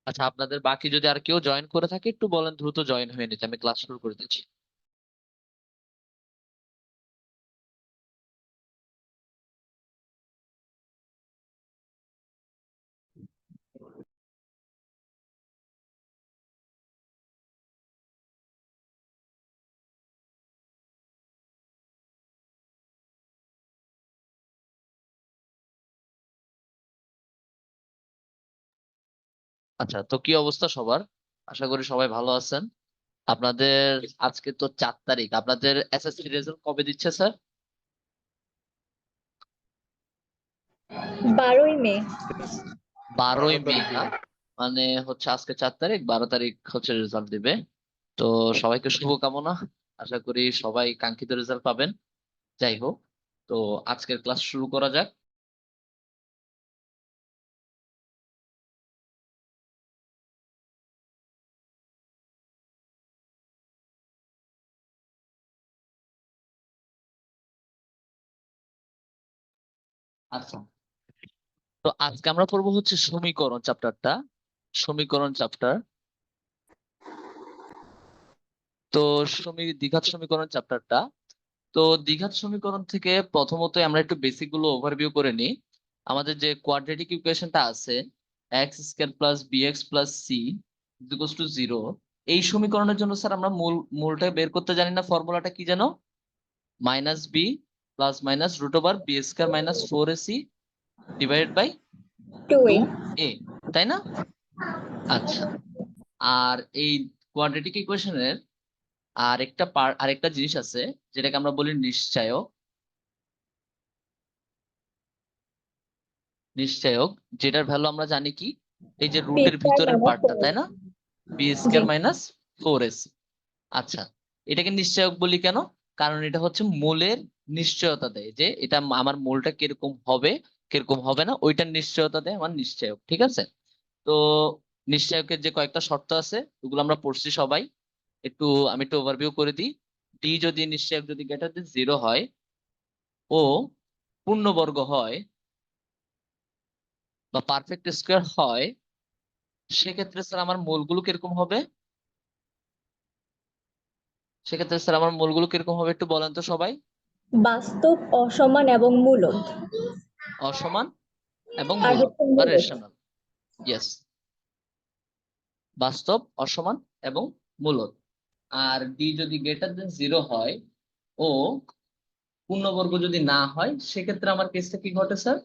আচ্ছা, আপনাদের বাকি যদি আর কেউ জয়েন করে থাকে একটু বলেন, দ্রুত জয়েন হয়ে নিতে, আমি ক্লাস শুরু করে দিচ্ছি। আচ্ছা, তো কি অবস্থা সবার? আশা করি সবাই ভালো আছেন। আপনাদের আজকে তো 4 তারিখ, আপনাদের এসএসসি রেজাল্ট কবে দিচ্ছে স্যার? 12ই মে। 12ই মে না? মানে হচ্ছে আজকে 4 তারিখ, 12 তারিখ হচ্ছে রেজাল্ট দিবে। তো সবাইকে শুভকামনা। আশা করি সবাই কাঙ্ক্ষিত রেজাল্ট পাবেন। যাই হোক, তো আজকের ক্লাস শুরু করা যাক। আচ্ছা, তো আজকে আমরা পড়বো হচ্ছে সমীকরণ চ্যাপ্টারটা। সমীকরণ চ্যাপ্টার। তো দ্বিঘাত সমীকরণ চ্যাপ্টারটা। তো দ্বিঘাত সমীকরণ থেকে প্রথমত আমরা একটু বেসিক গুলো ওভারভিউ করে নিই। আমাদের যে কোয়াড্রেটিক ইকুয়েশনটা আছে, X square plus BX plus C equals to 0, এই সমীকরণের জন্য স্যার আমরা মূলটা বের করতে জানি না। ফর্মুলাটা কি জানো? Minus B plus minus root over B square minus 4ac divided by 2a। 2a, তাই না? আচ্ছা, আর এই কোয়াড্রেটিক ইকুয়েশনের আরেকটা জিনিস আছে, যেটাকে আমরা বলি নিশ্চায়ক। নিশ্চায়ক, যেটার ভ্যালু আমরা জানি কি, এই যে বি রুটের স্কয়ার ভিতরের মাইনাস পার্টটা, তাই না? B G. Square minus 4ac। আচ্ছা, এটাকে নিশ্চয়ক বলি কেন? কারণ এটা হচ্ছে মূলের নিশ্চয়তা দেয়, যে এটা আমার মূলটা কিরকম হবে কিরকম হবে না, ওইটার নিশ্চয়তা দেয় আমার নিশ্চয়ক। ঠিক আছে? তো নিশ্চয়কের যে কয়েকটা শর্ত আছে ওগুলো আমরা পড়ছি সবাই। আমি একটু ওভারভিউ করে দিই। ডি যদি নিশ্চয়ক যদি গ্রেটার দেন 0 হয় ও পূর্ণবর্গ হয় বা পারফেক্ট স্কোয়ার হয়, সেক্ষেত্রে স্যার আমার মূলগুলো কিরকম হবে? সেক্ষেত্রে স্যার আমার মূলগুলো কিরকম হবে একটু বলেন তো সবাই। বাস্তব, অসমান এবং মূলদ। অসমান এবং আর মূলদ হচ্ছে বা মূলদ। রেশনাল। ইয়েস, বাস্তব, অসমান এবং মূলদ। আর ডি যদি গ্রেটার দেন 0 হয় ও পূর্ণবর্গ যদি না হয়, সেক্ষেত্রে আমার কেসটা কি ঘটে স্যার?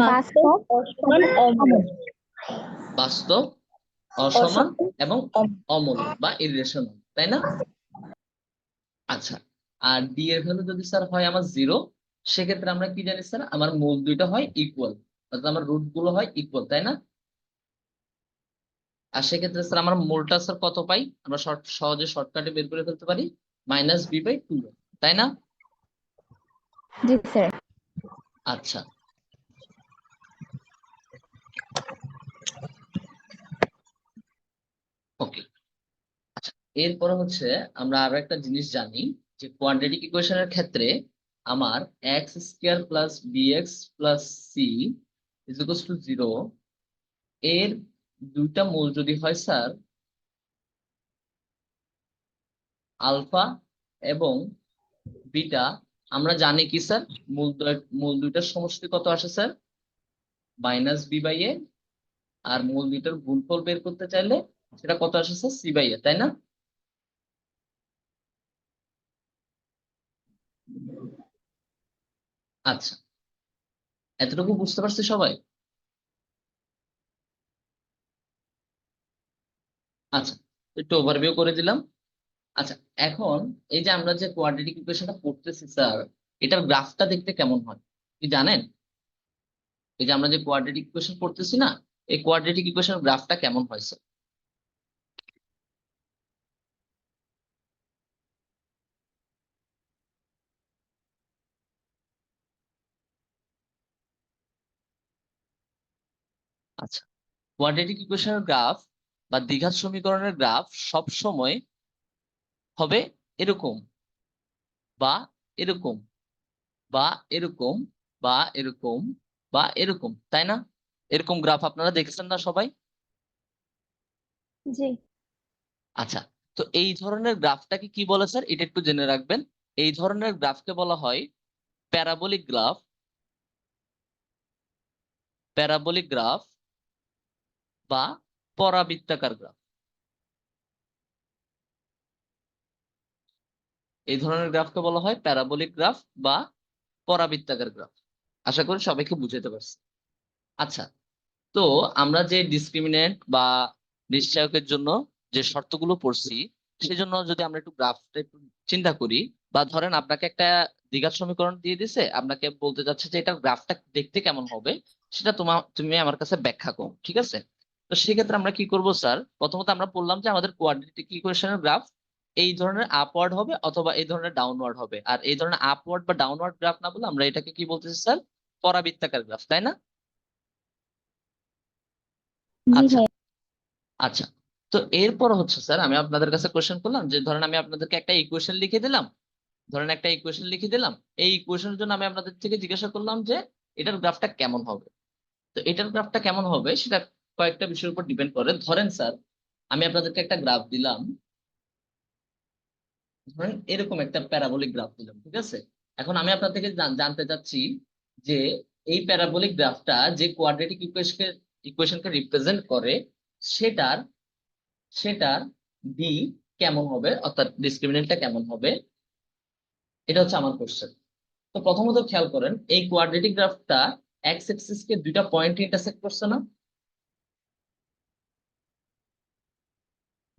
বাস্তব, অসমান, অমূলদ। বাস্তব, অসমান অসমান, এবং অমূলদ। অমূলদ বা ইররেশনাল, তাই না? আচ্ছা, আর ডি এর ভ্যালু যদি স্যার হয় আমার 0, সেক্ষেত্রে আমরা কি জানি স্যার, আমার মূল দুইটা হয় ইকুয়াল, অর্থাৎ আমার রুট গুলো হয় ইকুয়াল, তাই না? আর সেক্ষেত্রে স্যার আমার মূলটা স্যার কত পাই, আমরা সহজে শর্টকাটে বের করে ফেলতে পারি, -b/2, তাই না? জি স্যার। আচ্ছা, ওকে। আচ্ছা, এরপরে হচ্ছে আমরা আরো একটা জিনিস জানি, যে কোয়াড্রেটিক ইকুয়েশনের ক্ষেত্রে আমার X square plus BX plus C equals to 0 এর দুইটা মূল যদি হয় স্যার আলফা এবং বিটা, আমরা জানি কি স্যার, মূল দুইটার সমষ্টি কত আসে স্যার? -b/a। আর মূল দুইটার গুণফল বের করতে চাইলে সেটা কত আসে স্যার? c/a, তাই না? আচ্ছা, এতটুকু বুঝতে পারছি সবাই? আচ্ছা, একটু ওভারভিউ করে দিলাম। আচ্ছা, এখন এই যে আমরা যে কোয়াড্রেটিক ইকুয়েশনটা পড়তেছি স্যার, এটার গ্রাফটা দেখতে কেমন হয় কি জানেন? এই যে আমরা যে কোয়াড্রেটিক ইকুয়েশন পড়তেছি না, এই কোয়াড্রেটিক ইকুয়েশনের গ্রাফটা কেমন হয় স্যার? আচ্ছা, কোয়াড্রেটিক ইকুয়েশনের গ্রাফ বা দ্বিঘাত সমীকরণের গ্রাফ সব সময় হবে এরকম, বা এরকম, বা এরকম, বা এরকম, বা এরকম, তাই না? এরকম গ্রাফ আপনারা দেখছেন না সবাই? জি। আচ্ছা, তো এই ধরনের গ্রাফটাকে কি বলে স্যার, এটা একটু জেনে রাখবেন। এই ধরনের গ্রাফকে বলা হয় প্যারাবোলিক গ্রাফ, প্যারাবোলিক গ্রাফ বা পরাবৃত্তাকার গ্রাফ। এই ধরনের গ্রাফকে বলা হয় প্যারাবোলিক গ্রাফ বা পরাবৃত্তাকার গ্রাফ। আশা করি সবাইকে বুঝাতে পারছি। আচ্ছা, তো আমরা যে ডিসক্রিমিনেন্ট বা নিশ্চয়কের জন্য যে শর্তগুলো পড়ছি, সেজন্য যদি আমরা একটু গ্রাফটা একটু চিন্তা করি, বা ধরেন আপনাকে একটা দ্বিঘাত সমীকরণ দিয়ে দিছে, আপনাকে বলতে যাচ্ছে যে এটা গ্রাফটা দেখতে কেমন হবে, সেটা তুমি আমার কাছে ব্যাখ্যা করো, ঠিক আছে? তো সেক্ষেত্রে আমরা কি করব স্যার, প্রথমত আমরা বললাম যে আমাদের কোয়াড্রেটিক ইকুয়েশনের গ্রাফ এই ধরনের আপওয়ার্ড হবে অথবা এই ধরনের ডাউনওয়ার্ড হবে। আর এই ধরনের আপওয়ার্ড বা ডাউনওয়ার্ড গ্রাফ না বলে আমরা এটাকে কি বলতেছি স্যার, পরাবৃত্তাকার গ্রাফ, তাই না? জি আচ্ছা, ভাইয়া। আচ্ছা, তো এরপর হচ্ছে স্যার আমি আপনাদের কাছে কোশ্চেন করলাম যে ধরেন আমি আপনাদেরকে একটা ইকুয়েশন লিখে দিলাম, ধরেন একটা ইকুয়েশন লিখে দিলাম, এই ইকুয়েশনের জন্য আমি আপনাদের থেকে জিজ্ঞাসা করলাম যে এটার গ্রাফটা কেমন হবে। তো এটার গ্রাফটা কেমন হবে সেটা কয়েকটা বিষয়ের উপর ডিপেন্ড করে। ধরেন স্যার আমি আপনাদেরকে একটা গ্রাফ দিলাম, ধরেন এরকম একটা প্যারাবোলিক গ্রাফ দিলাম, ঠিক আছে? এখন আমি আপনার থেকে জানতে চাচ্ছি যে এই প্যারাবোলিক গ্রাফটা যে কোয়াড্রেটিক ইকুয়েশনকে রিপ্রেজেন্ট করে, সেটার সেটার বি কেমন হবে, অর্থাৎ ডিসক্রিমিনেন্টটা কেমন হবে, এটা হচ্ছে আমার কোশ্চেন। তো প্রথমত খেয়াল করেন এই কোয়াড্রেটিক গ্রাফটা এক্স অ্যাক্সিস কে দুইটা পয়েন্ট ইন্টারসেক্ট করছে না?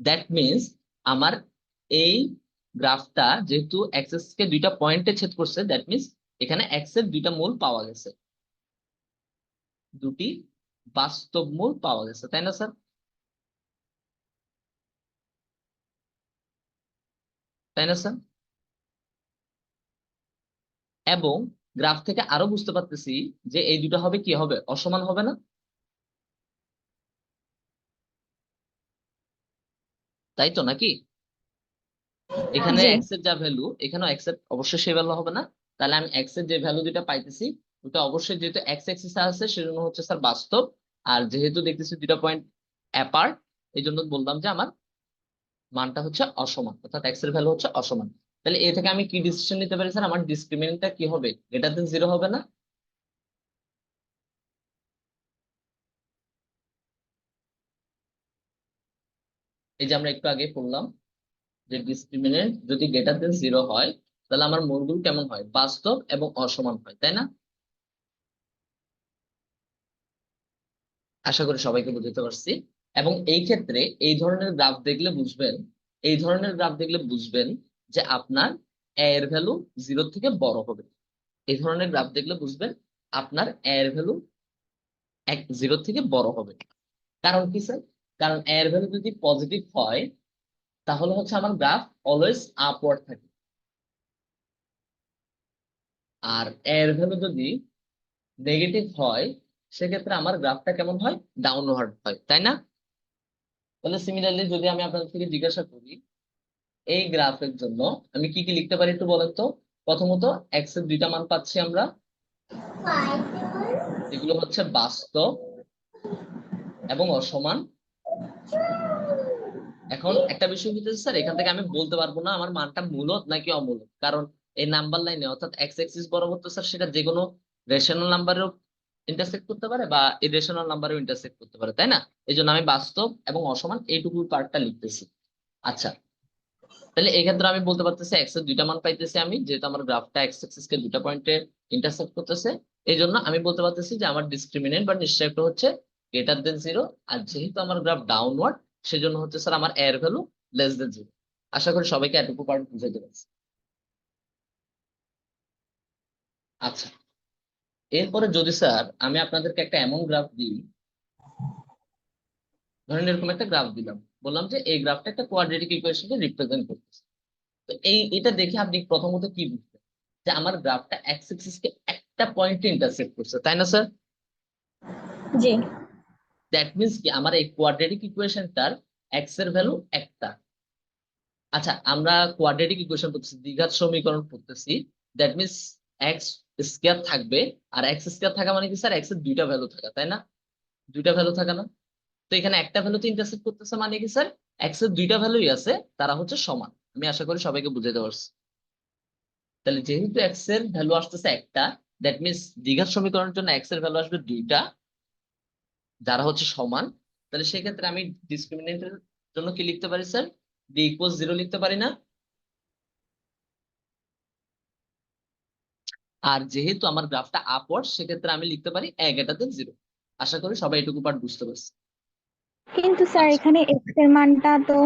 দ্যাট মিন্স আমার এই গ্রাফটা যেহেতু অ্যাক্সিস কে দুইটা পয়েন্টে ছেদ করছে, দ্যাট মিন্স এখানে এক্স এর দুইটা মূল পাওয়া গেছে, দুটি বাস্তব মূল পাওয়া গেছে, তাই না স্যার? তাই না স্যার? এবং গ্রাফ থেকে আরো বুঝতে পারতেছি যে এই দুটো হবে কি হবে, অসমান হবে না? তাই তো নাকি? এখানে জি। এক্স এর যা ভ্যালু, এখানেও এক্স এর অবশ্যই সেই ভ্যালু হবে না? তাহলে আমি এক্স এর যে ভ্যালু দুটা পাইতেছি, ওটা অবশ্যই যেহেতু এক্স এক্সিস আছে সেজন্য হচ্ছে স্যার বাস্তব। আর যেহেতু দেখতেছি দুটা পয়েন্ট অ্যাপার্ট, এই জন্য বললাম যে আমার মানটা হচ্ছে অসমান, অর্থাৎ এক্স এর ভ্যালু হচ্ছে অসমান। তাহলে এ থেকে আমি কি ডিসিশন নিতে পারি স্যার, আমার ডিসক্রিমিনেন্টটা কি হবে, গ্রেটার দেন জিরো হবে না? এই যে আমরা একটু আগে পড়লাম যে ডিসক্রিমিনেন্ট যদি গ্রেটার দেন জিরো হয়, তাহলে আমার মূলগুলো কেমন হয়, বাস্তব এবং অসমান হয়, তাই না? আশা করি সবাইকে বুঝতে পারছি। এবং এই ক্ষেত্রে এই ধরনের গ্রাফ দেখলে বুঝবেন, এই ধরনের গ্রাফ দেখলে বুঝবেন যে আপনার এ এর ভ্যালু জিরো থেকে বড় হবে। এই ধরনের গ্রাফ দেখলে বুঝবেন আপনার এ এর ভ্যালু জিরো থেকে বড় হবে। কারণ কি স্যার? কারণ এ এর ভ্যালু যদি পজিটিভ হয়, তাহলে হচ্ছে আমার গ্রাফ অলওয়েজ আপওয়ার্ড থাকে। আর এ এর ভ্যালু যদি নেগেটিভ হয়, সেক্ষেত্রে আমার গ্রাফটা কেমন হয়, ডাউনওয়ার্ড হয়, তাই না? তাহলে সিমিলারলি যদি আমি আপনাদের থেকে জিজ্ঞাসা করি এই গ্রাফের জন্য আমি কি কি লিখতে পারি একটু বলেন তো। প্রথমত এক্স এর দুইটা মান পাচ্ছি আমরা, এগুলো হচ্ছে বাস্তব এবং অসমান। এখন একটা বিষয় হচ্ছে স্যার, এখান থেকে আমি বলতে পারবো না আমার মানটা মূলদ নাকি অমূলদ, কারণ এই নাম্বার লাইনে অর্থাৎ এক্স এক্সিস বরাবর তো স্যার সেটা যে কোনো রেশনাল নাম্বারেও ইন্টারসেক্ট করতে পারে বা ইরেশনাল নাম্বারেও ইন্টারসেক্ট করতে পারে, তাই না? এই জন্য আমি বাস্তব এবং অসমান এইটুকু পার্টটা লিখতেছি। আচ্ছা, তাহলে এই ক্ষেত্রে আমি বলতে পারতেছি এক্স এর দুইটা মান পাইতেছি আমি, যেহেতু আমার গ্রাফটা এক্স এক্সিস কে দুইটা পয়েন্টে ইন্টারসেক্ট করতেছে, এই জন্য আমি বলতে পারতেছি যে আমার ডিসক্রিমিনেন্ট বা নিশ্চয়টা হচ্ছে গ্রেটার দেন জিরো। আর যেহেতু আমার গ্রাফ ডাউনওয়ার্ড, সেজন্য হচ্ছে স্যার আমার এর ভ্যালু লেস দেন জিরো। আশা করি সবাইকে এটুকু পার্ট বুঝাইতে পারছি। আচ্ছা, এরপরে যদি স্যার আমি আপনাদেরকে একটা এমন গ্রাফ দিই, ধরেন এরকম একটা গ্রাফ দিলাম, বললাম যে এই গ্রাফটা একটা কোয়াড্রেটিক ইকুয়েশনকে রিপ্রেজেন্ট করতেছে। তো এটা দেখে আপনি প্রথমত কি বুঝবেন, যে আমার গ্রাফটা এক্স অ্যাক্সিস কে একটা পয়েন্টে ইন্টারসেক্ট করছে, তাই না স্যার? জি। দ্যাট মিন্স কি আমার এই কোয়াড্রেটিক ইকুয়েশনটার এক্স এর ভ্যালু একটা। আচ্ছা, আমরা কোয়াড্রেটিক ইকুয়েশন করতেছি, দ্বিঘাত সমীকরণ করতেছি, দ্যাট মিন্স এক্স স্কয়ার থাকবে। আর এক্স স্কয়ার থাকা মানে কি স্যার, এক্স এর দুইটা ভ্যালু থাকা, তাই না? দুইটা ভ্যালু থাকা না? তো এখানে একটা ভ্যালুতে ইন্টারসেক্ট করতেছে মানে কি স্যার, এক্স এর দুইটা ভ্যালুই আছে, তারা হচ্ছে সমান। আমি আশা করি সবাইকে বুঝাতে পারছি। তাহলে যেহেতু এক্স এর ভ্যালু আসতেছে একটা, দ্যাট মিনস দ্বিঘাত সমীকরণের জন্য এক্স এর ভ্যালু আসবে দুইটা, যারা হচ্ছে সমান। তাহলে সেক্ষেত্রে আমি ডিসক্রিমিনেন্টের জন্য কি লিখতে পারি স্যার, বি ইকুয়াল 0 লিখতে পারি না? আর যেহেতু আমার গ্রাফটা আপওয়ার্ড, সেক্ষেত্রে আমি লিখতে পারি a greater than 0। আশা করি সবাই এটুকু পার্ট বুঝতে পারছে। কিন্তু স্যার আচ্ছা, এখানে এক্স এর মানটা তো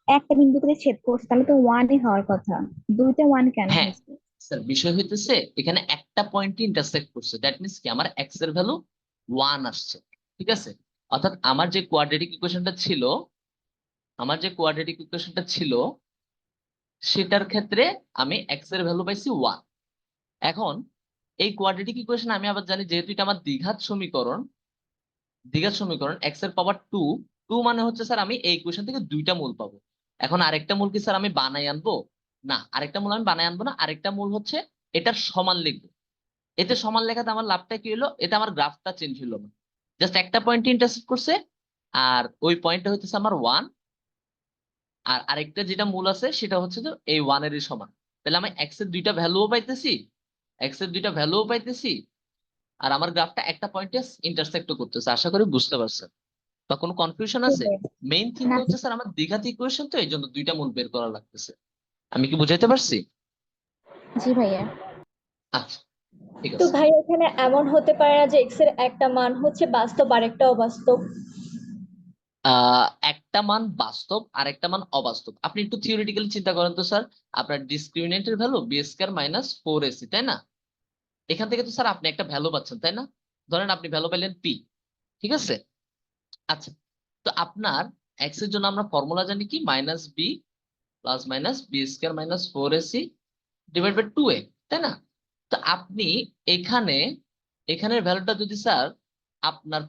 একটা বিন্দুতে ছেদ করছে, তাহলে তো ওয়ানই হওয়ার কথা, দুইটা ওয়ান কেন হ্যাঁ হয়েছে? স্যার, বিষয় হইতেছে এখানে একটা পয়েন্ট ইন্টারসেক্ট করছে, দ্যাট মিনস কি আমার এক্স এর ভ্যালু 1 আসছে। ঠিক আছে, অর্থাৎ আমার যে কোয়াড্রেটিক ইকুয়েশনটা ছিল, আমার যে কোয়াড্রেটিক ইকুয়েশনটা ছিল সেটার ক্ষেত্রে আমি এক্স এর ভ্যালু পাইছি 1। এখন এই কোয়াড্রেটিক ইকুয়েশন আমি আবার জানি, যেহেতু এটা আমার দ্বিঘাত সমীকরণ, দ্বিঘাত সমীকরণ এক্স এর পাওয়ার 2, 2 মানে হচ্ছে স্যার আমি এই ইকুয়েশন থেকে দুইটা মূল পাবো। এখন আরেকটা মূল কি স্যার আমি বানাই আনবো? না, আরেকটা মূল আমি বানাই আনবো না, আরেকটা মূল হচ্ছে এটার সমান লিখবো। এতে সমান লেখাতে আমার লাভটা কি হলো, এটা আমার গ্রাফটা চেঞ্জ হলো না, জাস্ট একটা পয়েন্ট ইন্টারসেক্ট করছে, আর ওই পয়েন্টটা হইতেছে আমার 1, আর আরেকটা যেটা মূল আছে সেটা হচ্ছে যে এই 1 এরই সমান। তাহলে আমি এক্স এর দুইটা ভ্যালুও পাইতেছি, এক্স এর দুইটা ভ্যালুও পাইতেছি, আর আমার গ্রাফটা একটা পয়েন্টে ইন্টারসেক্ট করতেছে। আশা করি বুঝতে পারছেন, বা কোনো কনফিউশন আছে? মেইন থিংটা না। হচ্ছে স্যার আমার দ্বিঘাত ইকুয়েশন, তো এই জন্য দুইটা মূল বের করা লাগতেছে। আমি কি বুঝাইতে পারছি? জি ভাইয়া। আচ্ছা, ঠিক তো আছে। ভাই এখানে এমন হতে পারে না যে এক্স এর একটা মান হচ্ছে বাস্তব আর একটা অবাস্তব? একটা মান বাস্তব আর একটা মান অবাস্তব। আপনি একটু থিওরিটিক্যালি চিন্তা করেন তো স্যার, আপনার ডিসক্রিমিনেন্টের value B square minus 4ac, তাই না? এখান থেকে তো স্যার আপনি একটা ভ্যালু পাচ্ছেন, তাই না? ধরেন আপনি ভ্যালু পেলেন পি, ঠিক আছে? আচ্ছা, তো আপনার এক্স এর জন্য আমরা ফর্মুলা জানি কি, minus B plus minus B square minus 4ac divide by 2a, তাই না? তো আপনি এখানে, এখানের ভ্যালুটা যদি স্যার আপনার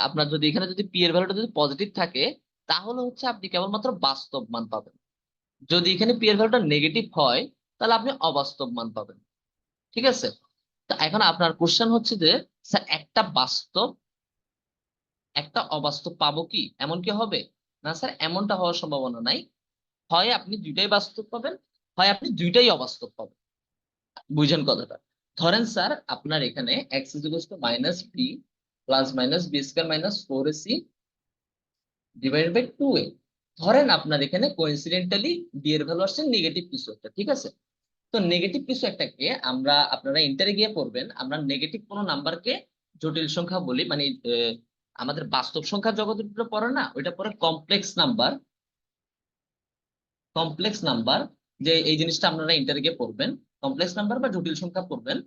আপনার যদি এখানে যদি পি এর ভ্যালুটা যদি পজিটিভ থাকে, তাহলে হচ্ছে আপনি কেবলমাত্র বাস্তব মান পাবেন। যদি এখানে পি এর ভ্যালুটা নেগেটিভ হয়, তাহলে আপনি অবাস্তব মান পাবেন। ঠিক আছে, তো এখন আপনার কোশ্চেন হচ্ছে যে স্যার একটা বাস্তব একটা অবাস্তব পাবো কি, এমন কি হবে? না স্যার, এমনটা হওয়ার সম্ভাবনা নাই। হয় আপনি দুইটাই বাস্তব পাবেন, হয় আপনি দুইটাই অবাস্তব পাবেন। বুঝেন কথাটা? ধরেন স্যার আপনার এখানে X equals to minus B plus minus B square minus 4ac divided by 2a। ধরেন আপনার এখানে কোইন্সিডেন্টালি বি এর ভ্যালু আসছে নেগেটিভ কিছু একটা, ঠিক আছে? তো নেগেটিভ কিছু একটাকে আমরা, আপনারা ইন্টারে গিয়ে পড়বেন, আমরা নেগেটিভ কোনো নাম্বারকে জটিল সংখ্যা বলি, মানে আমাদের বাস্তব সংখ্যার জগতের ভিতরে পড়ে না, ওইটা পরে কমপ্লেক্স নাম্বার। কমপ্লেক্স নাম্বার, যে এই জিনিসটা আপনারা ইন্টারে গিয়ে পড়বেন, কমপ্লেক্স নাম্বার বা জটিল সংখ্যা পড়বেন।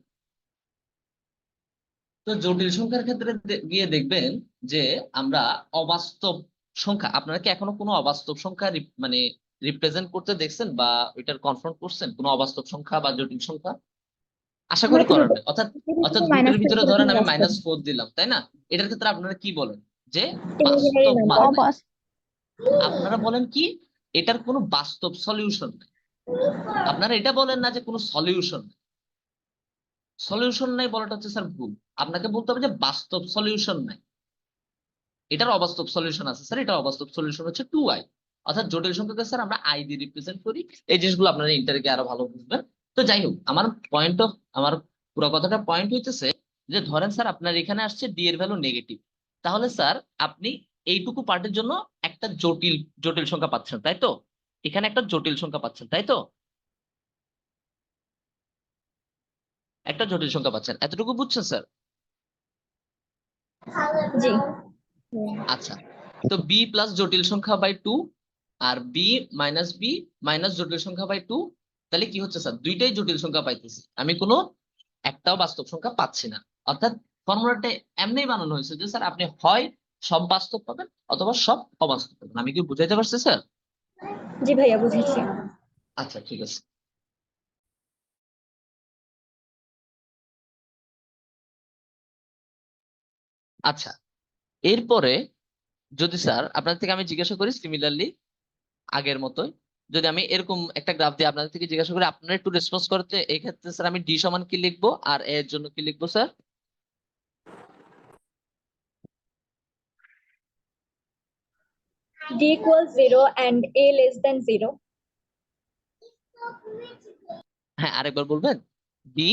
তো জটিল সংখ্যার ক্ষেত্রে গিয়ে দেখবেন যে আমরা অবাস্তব সংখ্যা, আপনারা কি এখনো কোনো অবাস্তব সংখ্যা মানে রিপ্রেজেন্ট করতে দেখছেন বা ওইটার কনফ্রন্ট করছেন কোনো অবাস্তব সংখ্যা বা জটিল সংখ্যা? আশা আমরা করি তো করেন নাই। অর্থাৎ, রুটের মাইনাস ভিতরে করে ধরেন কোনো আমি বাস্তব -4 দিলাম, তাই না? এটার ক্ষেত্রে আপনারা কি বলেন? যে ইমাজিনারি বাস্তব মান নাম্বার। নাই। আপনারা বলেন কি, এটার কোনো বাস্তব সলিউশন নেই। আপনারা এটা বলেন না যে কোনো সলিউশন নেই। সলিউশন নাই বলাটা হচ্ছে স্যার ভুল। আপনাকে বলতে হবে যে বাস্তব সলিউশন নাই, এটার অবাস্তব সলিউশন আছে স্যার, এটা অবাস্তব সলিউশন হচ্ছে 2i। অর্থাৎ জটিল সংখ্যাকে স্যার আমরা আই দিয়ে রিপ্রেজেন্ট করি। এই জিনিসগুলো আপনারা ইন্টারকে আরো ভালো বুঝবেন। তো যাই হোক, আমার পুরো কথাটা পয়েন্ট হইতেছে যে ধরেন স্যার আপনার এখানে আসছে ডি এর ভ্যালু নেগেটিভ, তাহলে স্যার আপনি এইটুকু পার্টের জন্য একটা জটিল জটিল সংখ্যা পাচ্ছেন, তাই তো? এখানে একটা জটিল সংখ্যা পাচ্ছেন, তাই তো? একটা জটিল সংখ্যা পাচ্ছেন, এতটুকু বুঝছেন স্যার? জি। আচ্ছা, তো বি প্লাস জটিল সংখ্যা বাই 2, আর বি মাইনাস বি মাইনাস জটিল সংখ্যা বাই 2, তাহলে কি হচ্ছে স্যার, দুইটাই জটিল সংখ্যা পাইতেছি, আমি কোনো একটাও বাস্তব সংখ্যা পাচ্ছি না। অর্থাৎ ফর্মুলাটা এমনি বানানো হয়েছে যে স্যার আপনি হয় সব বাস্তব পাবেন অথবা সব অবাস্তব পাবেন। আমি কি বুঝাইতে পারছি স্যার? জি ভাইয়া, বুঝেছি। আচ্ছা, ঠিক আছে। আচ্ছা, এরপরে যদি স্যার আপনার থেকে আমি জিজ্ঞাসা করি সিমিলারলি আগের মতোই, যদি আমি এরকম একটা গ্রাফ দিয়ে আপনাদের থেকে জিজ্ঞাসা করি, আপনারা একটু রেসপন্স করতে, এই ক্ষেত্রে স্যার আমি ডি সমান কি লিখবো আর এ এর জন্য কি লিখবো sir? D equals 0 and A less than 0. হ্যাঁ, আরেকবার বলবেন। B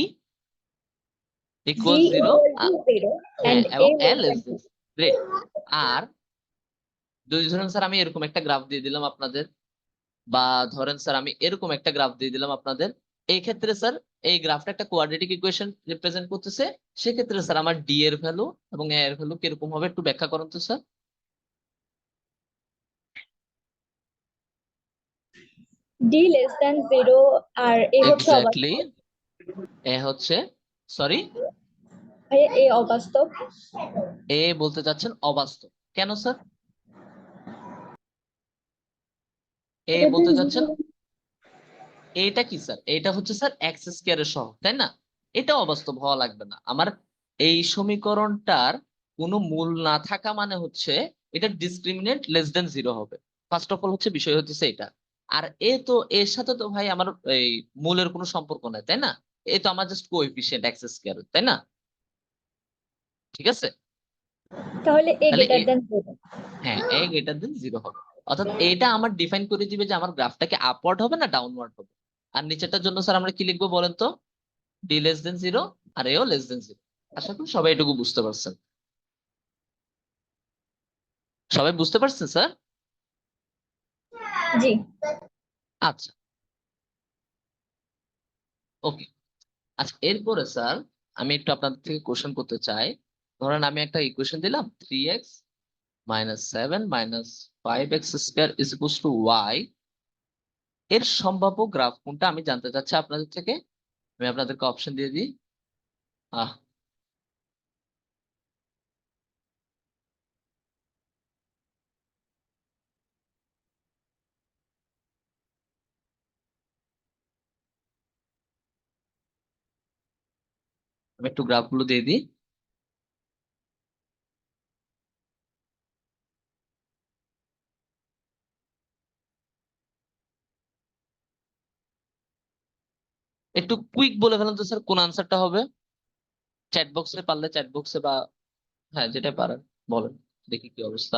D equal zero, equal to 0 হ্যাঁ, and এবং A L less is than 0. Great. আর যদি ধরেন স্যার আমি এরকম একটা গ্রাফ দিয়ে দিলাম আপনাদের, বা ধরেন স্যার আমি এরকম একটা গ্রাফ দিয়ে দিলাম আপনাদের, এই ক্ষেত্রে স্যার এই গ্রাফটা একটা কোয়াড্রেটিক ইকুয়েশন রিপ্রেজেন্ট করতেছে, সেক্ষেত্রে স্যার আমার ডি এর ভ্যালু এবং এ এর ভ্যালু কিরকম হবে একটু ব্যাখ্যা করুন তো স্যার। D less than 0 আর A হচ্ছে এক্স্যাক্টলি, অবাস্তব। এ হচ্ছে, সরি, ভাইয়া A অবাস্তব। এ বলতে চাচ্ছেন অবাস্তব, কেন স্যার? এ এটা বলতে দিয়ে চাচ্ছেন, 0 এটা কি স্যার? এটা হচ্ছে স্যার এক্স স্কয়ারের সহগ, তাই না? এটা অবাস্তব হওয়া লাগবে না আমার। এই সমীকরণটার কোনো মূল না থাকা মানে হচ্ছে এটা ডিসক্রিমিনেন্ট লেস দেন জিরো হবে। ফার্স্ট অফ অল হচ্ছে বিষয় হচ্ছে এটা। আর এ তো, এর সাথে তো ভাই আমার এই মূলের কোনো সম্পর্ক নাই, তাই না? এ তো আমার জাস্ট কোএফিসিয়েন্ট এক্স স্কয়ার, তাই না? ঠিক আছে, তাহলে A তাহলে greater than 0. হ্যাঁ, এ গ্রেটার দেন জিরো হবে। অর্থাৎ এটা আমার ডিফাইন করে দিবে যে আমার গ্রাফটাকে আপওয়ার্ড হবে না ডাউনওয়ার্ড হবে। আর নিচেরটার জন্য স্যার আমরা কি লিখবো বলেন তো? ডি লেস দেন জিরো আর এও লেস দেন জিরো। আশা করি সবাই এটুকু বুঝতে পারছেন। সবাই বুঝতে পারছেন স্যার? জি। আচ্ছা, ওকে। আচ্ছা, এরপরে স্যার আমি একটু আপনাদের থেকে কোশ্চেন করতে চাই। ধরেন আমি একটা ইকুয়েশন দিলাম, 3x minus 7 minus 5x square is equals to Y. এর সম্ভাব্য গ্রাফ কোনটা আমি জানতে চাচ্ছি আপনাদের থেকে। আমি আপনাদেরকে অপশন দিয়ে দিই। আহ আমি একটু গ্রাফ গুলো দিয়ে দিই। একটু কুইক বলে ফেলেন তো স্যার কোন আনসারটা হবে। চ্যাট বক্সে পারলে, চ্যাট বক্সে বা হ্যাঁ যেটা পারেন বলেন, দেখি কি অবস্থা।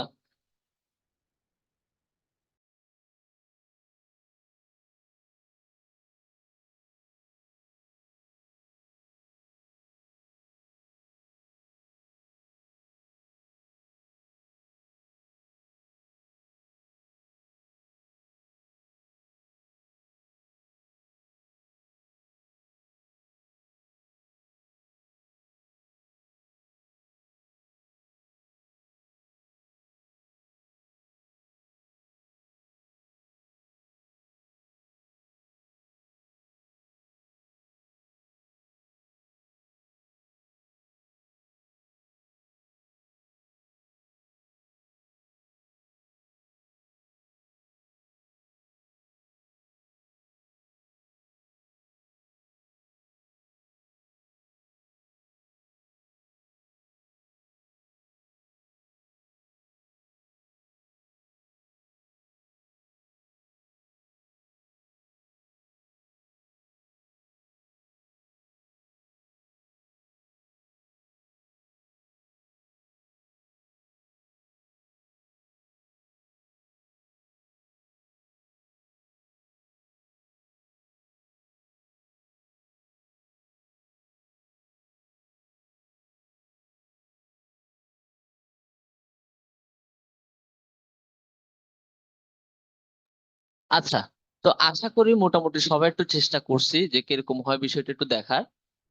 আচ্ছা, তো আশা করি মোটামুটি সবাই একটু চেষ্টা করছি যে কিরকম হয় বিষয়টা একটু দেখার।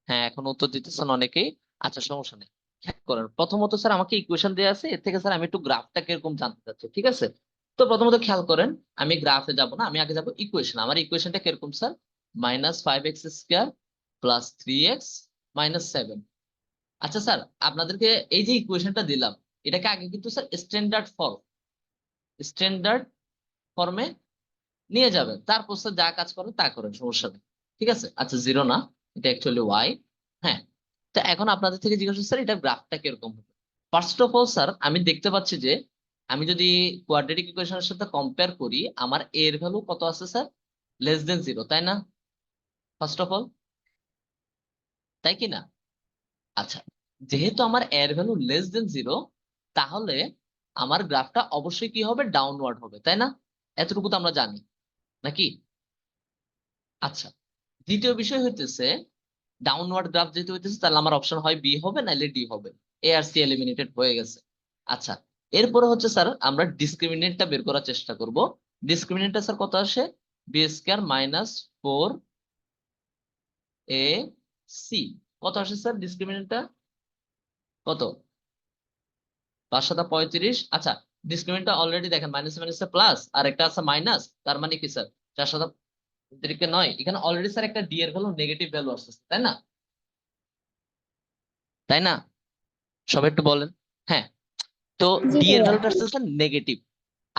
হ্যাঁ, এখন উত্তর দিতেছেন অনেকেই। আচ্ছা, সমস্যা নেই, খেয়াল করেন। প্রথমত স্যার আমাকে ইকুয়েশন দেওয়া আছে, এর থেকে স্যার আমি একটু গ্রাফটা কিরকম জানতে চাচ্ছি, ঠিক আছে? তো প্রথমত খেয়াল করেন, আমি গ্রাফে যাব না, আমি আগে যাবো ইকুয়েশন। আমার ইকুয়েশনটা কিরকম sir? Minus 5x square plus 3x minus 7। আচ্ছা স্যার, আপনাদেরকে এই যে ইকুয়েশনটা দিলাম, এটাকে আগে কিন্তু স্যার স্ট্যান্ডার্ড ফর্মে নিয়ে যাবেন, তারপর স্যার যা কাজ করেন তা করেন, সমস্যা নেই। ঠিক আছে, আচ্ছা জিরো না, এটা অ্যাকচুয়ালি ওয়াই। হ্যাঁ, তো এখন আপনাদের থেকে জিজ্ঞাসা করছি, স্যার এটা গ্রাফটা কিরকম হবে। ফার্স্ট অফ অল স্যার আমি দেখতে পাচ্ছি যে আমি যদি কোয়াড্রেটিক ইকুয়েশনের সাথে কম্পেয়ার করি, আমার এ এর ভ্যালু কত আছে স্যার? লেস দেন জিরো, তাই না? ফার্স্ট অফ অল, তাই কি না? আচ্ছা, যেহেতু আমার এর ভ্যালু লেস দেন জিরো, তাহলে আমার গ্রাফটা অবশ্যই কি হবে, ডাউনওয়ার্ড হবে, তাই না? এতটুকু তো আমরা জানি নাকি? আচ্ছা, দ্বিতীয় বিষয় হইতেছে ডাউনওয়ার্ড গ্রাফ যেহেতু হইতেছে, তাহলে আমার অপশন হয় বি হবে নাইলে ডি হবে। এ আর সি এলিমিনেটেড হয়ে গেছে। আচ্ছা, এরপরে হচ্ছে স্যার আমরা ডিসক্রিমিনেন্টটা বের করার চেষ্টা করব। ডিসক্রিমিনেন্টটা স্যার কত আসে? বি স্কয়ার মাইনাস 4ac কত আসে স্যার ডিসক্রিমিনেন্টটা? কত? 5 7 35। আচ্ছা, ডিসক্রিমিনেন্টটা অলরেডি দেখেন মাইনাস মাইনাসে প্লাস আর একটা আছে মাইনাস, তার মানে কি স্যার 4 7 9। এখানে অলরেডি স্যার একটা ডি এর ভ্যালু নেগেটিভ ভ্যালু আসছে, তাই না? তাই না? সবাই একটু বলেন। হ্যাঁ, তো জি ডি এর ভাইয়া। ভ্যালুটা আসছে নেগেটিভ।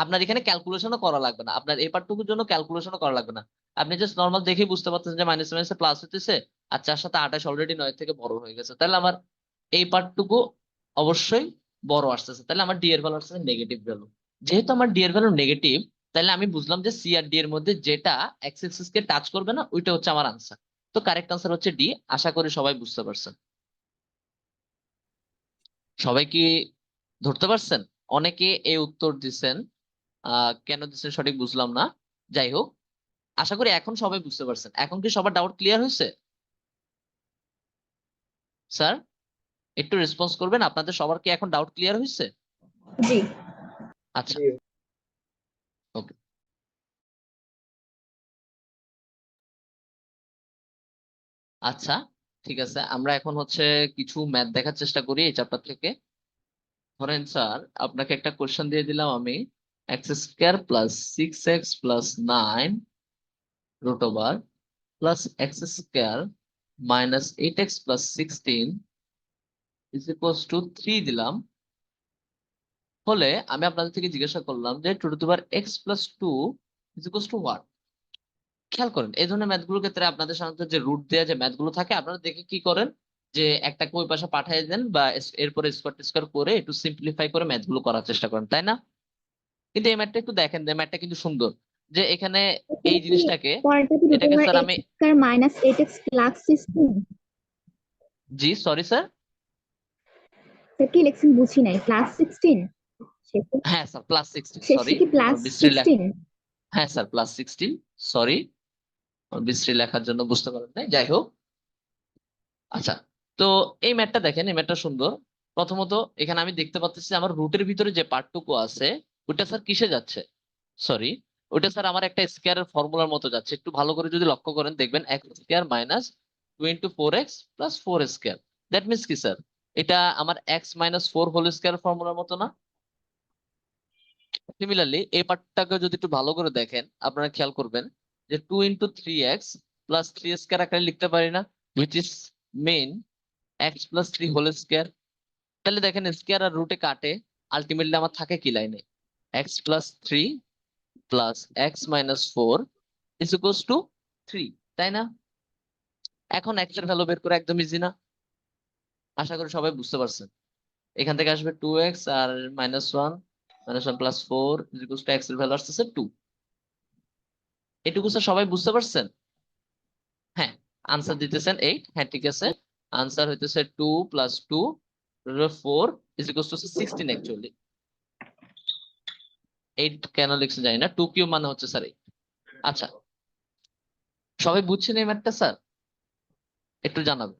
আপনার এখানে ক্যালকুলেশনও করা লাগবে না, আপনার এই পার্টটুকুর জন্য ক্যালকুলেশনও করা লাগবে না। আপনি জাস্ট নর্মাল দেখেই বুঝতে পারতেছেন যে মাইনাস মাইনাসে প্লাস হতেছে আর 4 7 28 অলরেডি 9 থেকে বড় হয়ে গেছে, তাহলে আমার এই পার্টটুকু অবশ্যই বড় আসতেছে, তাহলে আমার ডি এর ভ্যালু আসছে নেগেটিভ ভ্যালু। যেহেতু আমার ডি এর ভ্যালু নেগেটিভ, তাহলে আমি বুঝলাম যে সি আর ডি এর মধ্যে যেটা এক্স এক্সিস কে টাচ করবে না ওইটা হচ্ছে আমার আনসার। তো কারেক্ট আনসার হচ্ছে ডি। আশা করি সবাই বুঝতে পারছেন। সবাই কি ধরতে পারছেন? অনেকে এই উত্তর দিছেন, কেন দিচ্ছেন সঠিক বুঝলাম না। যাই হোক, আশা করি এখন সবাই বুঝতে পারছেন। এখন কি সবার ডাউট ক্লিয়ার হয়েছে? স্যার, একটু রেসপন্স করবেন, আপনাদের সবার কি এখন ডাউট ক্লিয়ার হয়েছে? জি। আচ্ছা, ওকে। আচ্ছা, ঠিক আছে, আমরা এখন হচ্ছে কিছু ম্যাথ দেখার চেষ্টা করি এই চ্যাপ্টার থেকে। ধরেন স্যার, আপনাকে একটা কোশ্চেন দিয়ে দিলাম আমি, X square plus 6x plus 9 root over plus X square minus 8x plus 16 is equals to 3 দিলাম। হলে আমি আপনাদের থেকে জিজ্ঞাসা করলাম যে two to the power X plus 2 is equals to what? খেয়াল করেন, এই ধরনের ম্যাথ গুলোর ক্ষেত্রে আপনাদের সাধারণত যে রুট দেওয়া যে ম্যাথ গুলো থাকে, আপনারা দেখে কি করেন যে একটাকে ওই পাশে পাঠিয়ে দেন বা এরপরে স্কোয়ার স্কোয়ার করে একটু সিম্পলিফাই করে ম্যাথ গুলো করার চেষ্টা করেন, তাই না? কিন্তু এই ম্যাথটা একটু দেখেন, যে ম্যাথটা কিন্তু সুন্দর, যে এখানে এই এখানে কি জিনিসটাকে, পরেরটা কি রুট এটাকে ওভার স্যার আমি, x square minus 8x plus 16? জি সরি স্যার। স্যার কি লিখছেন বুঝি নাই, প্লাস 16? শেষে হ্যাঁ স্যার, +16, শেষে সরি। কি প্লাস বিশ্রী লেখা, 16? হ্যাঁ স্যার +16, সরি। বিশ্রী লেখার জন্য বুঝতে পারেন নাই, যাই হোক। আচ্ছা, তো এই ম্যাথটা দেখেন, এই ম্যাথটা সুন্দর। প্রথমত এখানে আমি দেখতে পাচ্ছি আমার রুটের ভিতরে যে পার্টটুকু আছে ওটা স্যার কিসে যাচ্ছে? সরি, ওটা স্যার আমার একটা স্কয়ারের ফর্মুলার মতো যাচ্ছে। একটু ভালো করে যদি লক্ষ্য করেন দেখবেন x square minus 2 × 4x plus 4 square. That means কি স্যার? এটা আমার এক্স মাইনাস 4 হোল স্কয়ার ফর্মুলার মতো না? সিমিলারলি এই পার্টটাকে যদি একটু ভালো করে দেখেন, আপনারা খেয়াল করবেন যে 2 × 3x প্লাস 3 স্কয়ার আকারে লিখতে পারি না, which is main X plus 3 whole square. তাহলে দেখেন স্কয়ার আর রুটে কাটে, আলটিমেটলি আমার থাকে কি লাইনে? X plus 3 plus x minus 4 is equals to 3, তাই না? এখন এক্স এর ভ্যালু বের করে একদম ইজি না? আশা করি সবাই বুঝতে পারছেন। এখান থেকে আসবে 2x আর -1 plus 4 is equals to X এর ভ্যালু আসছে 2। এটুকু স্যার সবাই বুঝতে পারছেন? হ্যাঁ, আনসার দিতেছেন 8। হ্যাঁ ঠিক আছে, আনসার হইতেছে 2 plus 2 4 is equals two 16 actually. 8 কেন লিখছে জানি না, 2 কিউব মানে হচ্ছে স্যার 8। আচ্ছা, সবাই বুঝছেন এই ম্যাথটা স্যার? একটু জানাবেন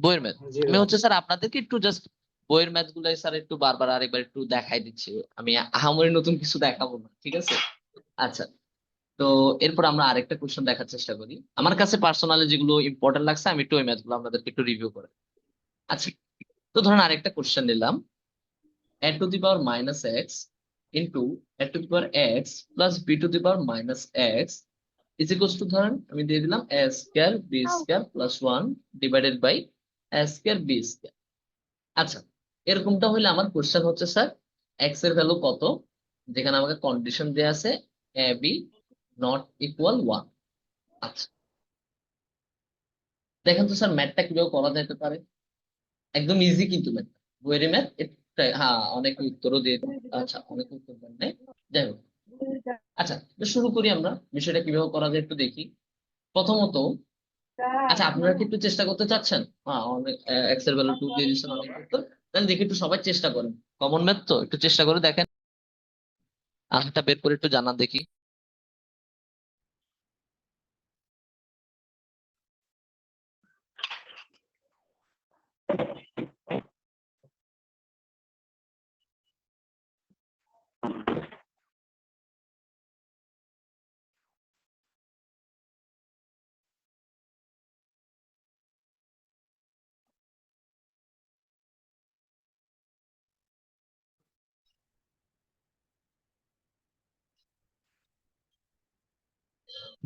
বইয়ের ম্যাথ। জি আমি ভাইয়া। হচ্ছে স্যার আপনাদেরকে একটু জাস্ট বইয়ের ম্যাথ গুলাই স্যার একটু বারবার আরেকবার একটু দেখাই দিচ্ছি। আমি আহামরি নতুন কিছু দেখাবো না, ঠিক আছে? আচ্ছা, তো এরপর আমরা আরেকটা কোশ্চেন দেখার চেষ্টা করি। আমার কাছে পার্সোনালি যেগুলো ইম্পর্টেন্ট লাগছে আমি একটু ওই ম্যাথ গুলো আপনাদেরকে একটু রিভিউ করে। আচ্ছা, তো ধরেন আরেকটা কোশ্চেন নিলাম, a to the power minus X into a to the power X plus b to the power minus X is equals to, ধরেন আমি দিয়ে দিলাম a square b square plus 1 divided by a square b square. আচ্ছা, এরকমটা হলে আমার question হচ্ছে sir x এর ভ্যালু কত, যেখানে আমাকে কন্ডিশন দেয়া আছে এ বি নট ইকুয়াল 1। আচ্ছা, দেখেন তো স্যার ম্যাথটা কিভাবে করা যেতে পারে। একদম ইজি কিন্তু ম্যাথ, বইয়ের ম্যাথ। হ্যাঁ, অনেকে উত্তরও দিয়ে দেন। আচ্ছা, অনেকে উত্তর দেন নাই, যাই হোক। আচ্ছা, তো শুরু করি আমরা, বিষয়টা কিভাবে করা যায় একটু দেখি। প্রথমত, আচ্ছা আপনারা কি একটু চেষ্টা করতে চাচ্ছেন? হ্যাঁ, অনেক এক্স এর ভ্যালু 2 দিয়ে দিচ্ছেন অনেক উত্তর, তাহলে দেখি একটু সবাই চেষ্টা করেন। কমন ম্যাথ তো একটু চেষ্টা করে দেখেন, আনসারটা বের করে একটু জানান দেখি।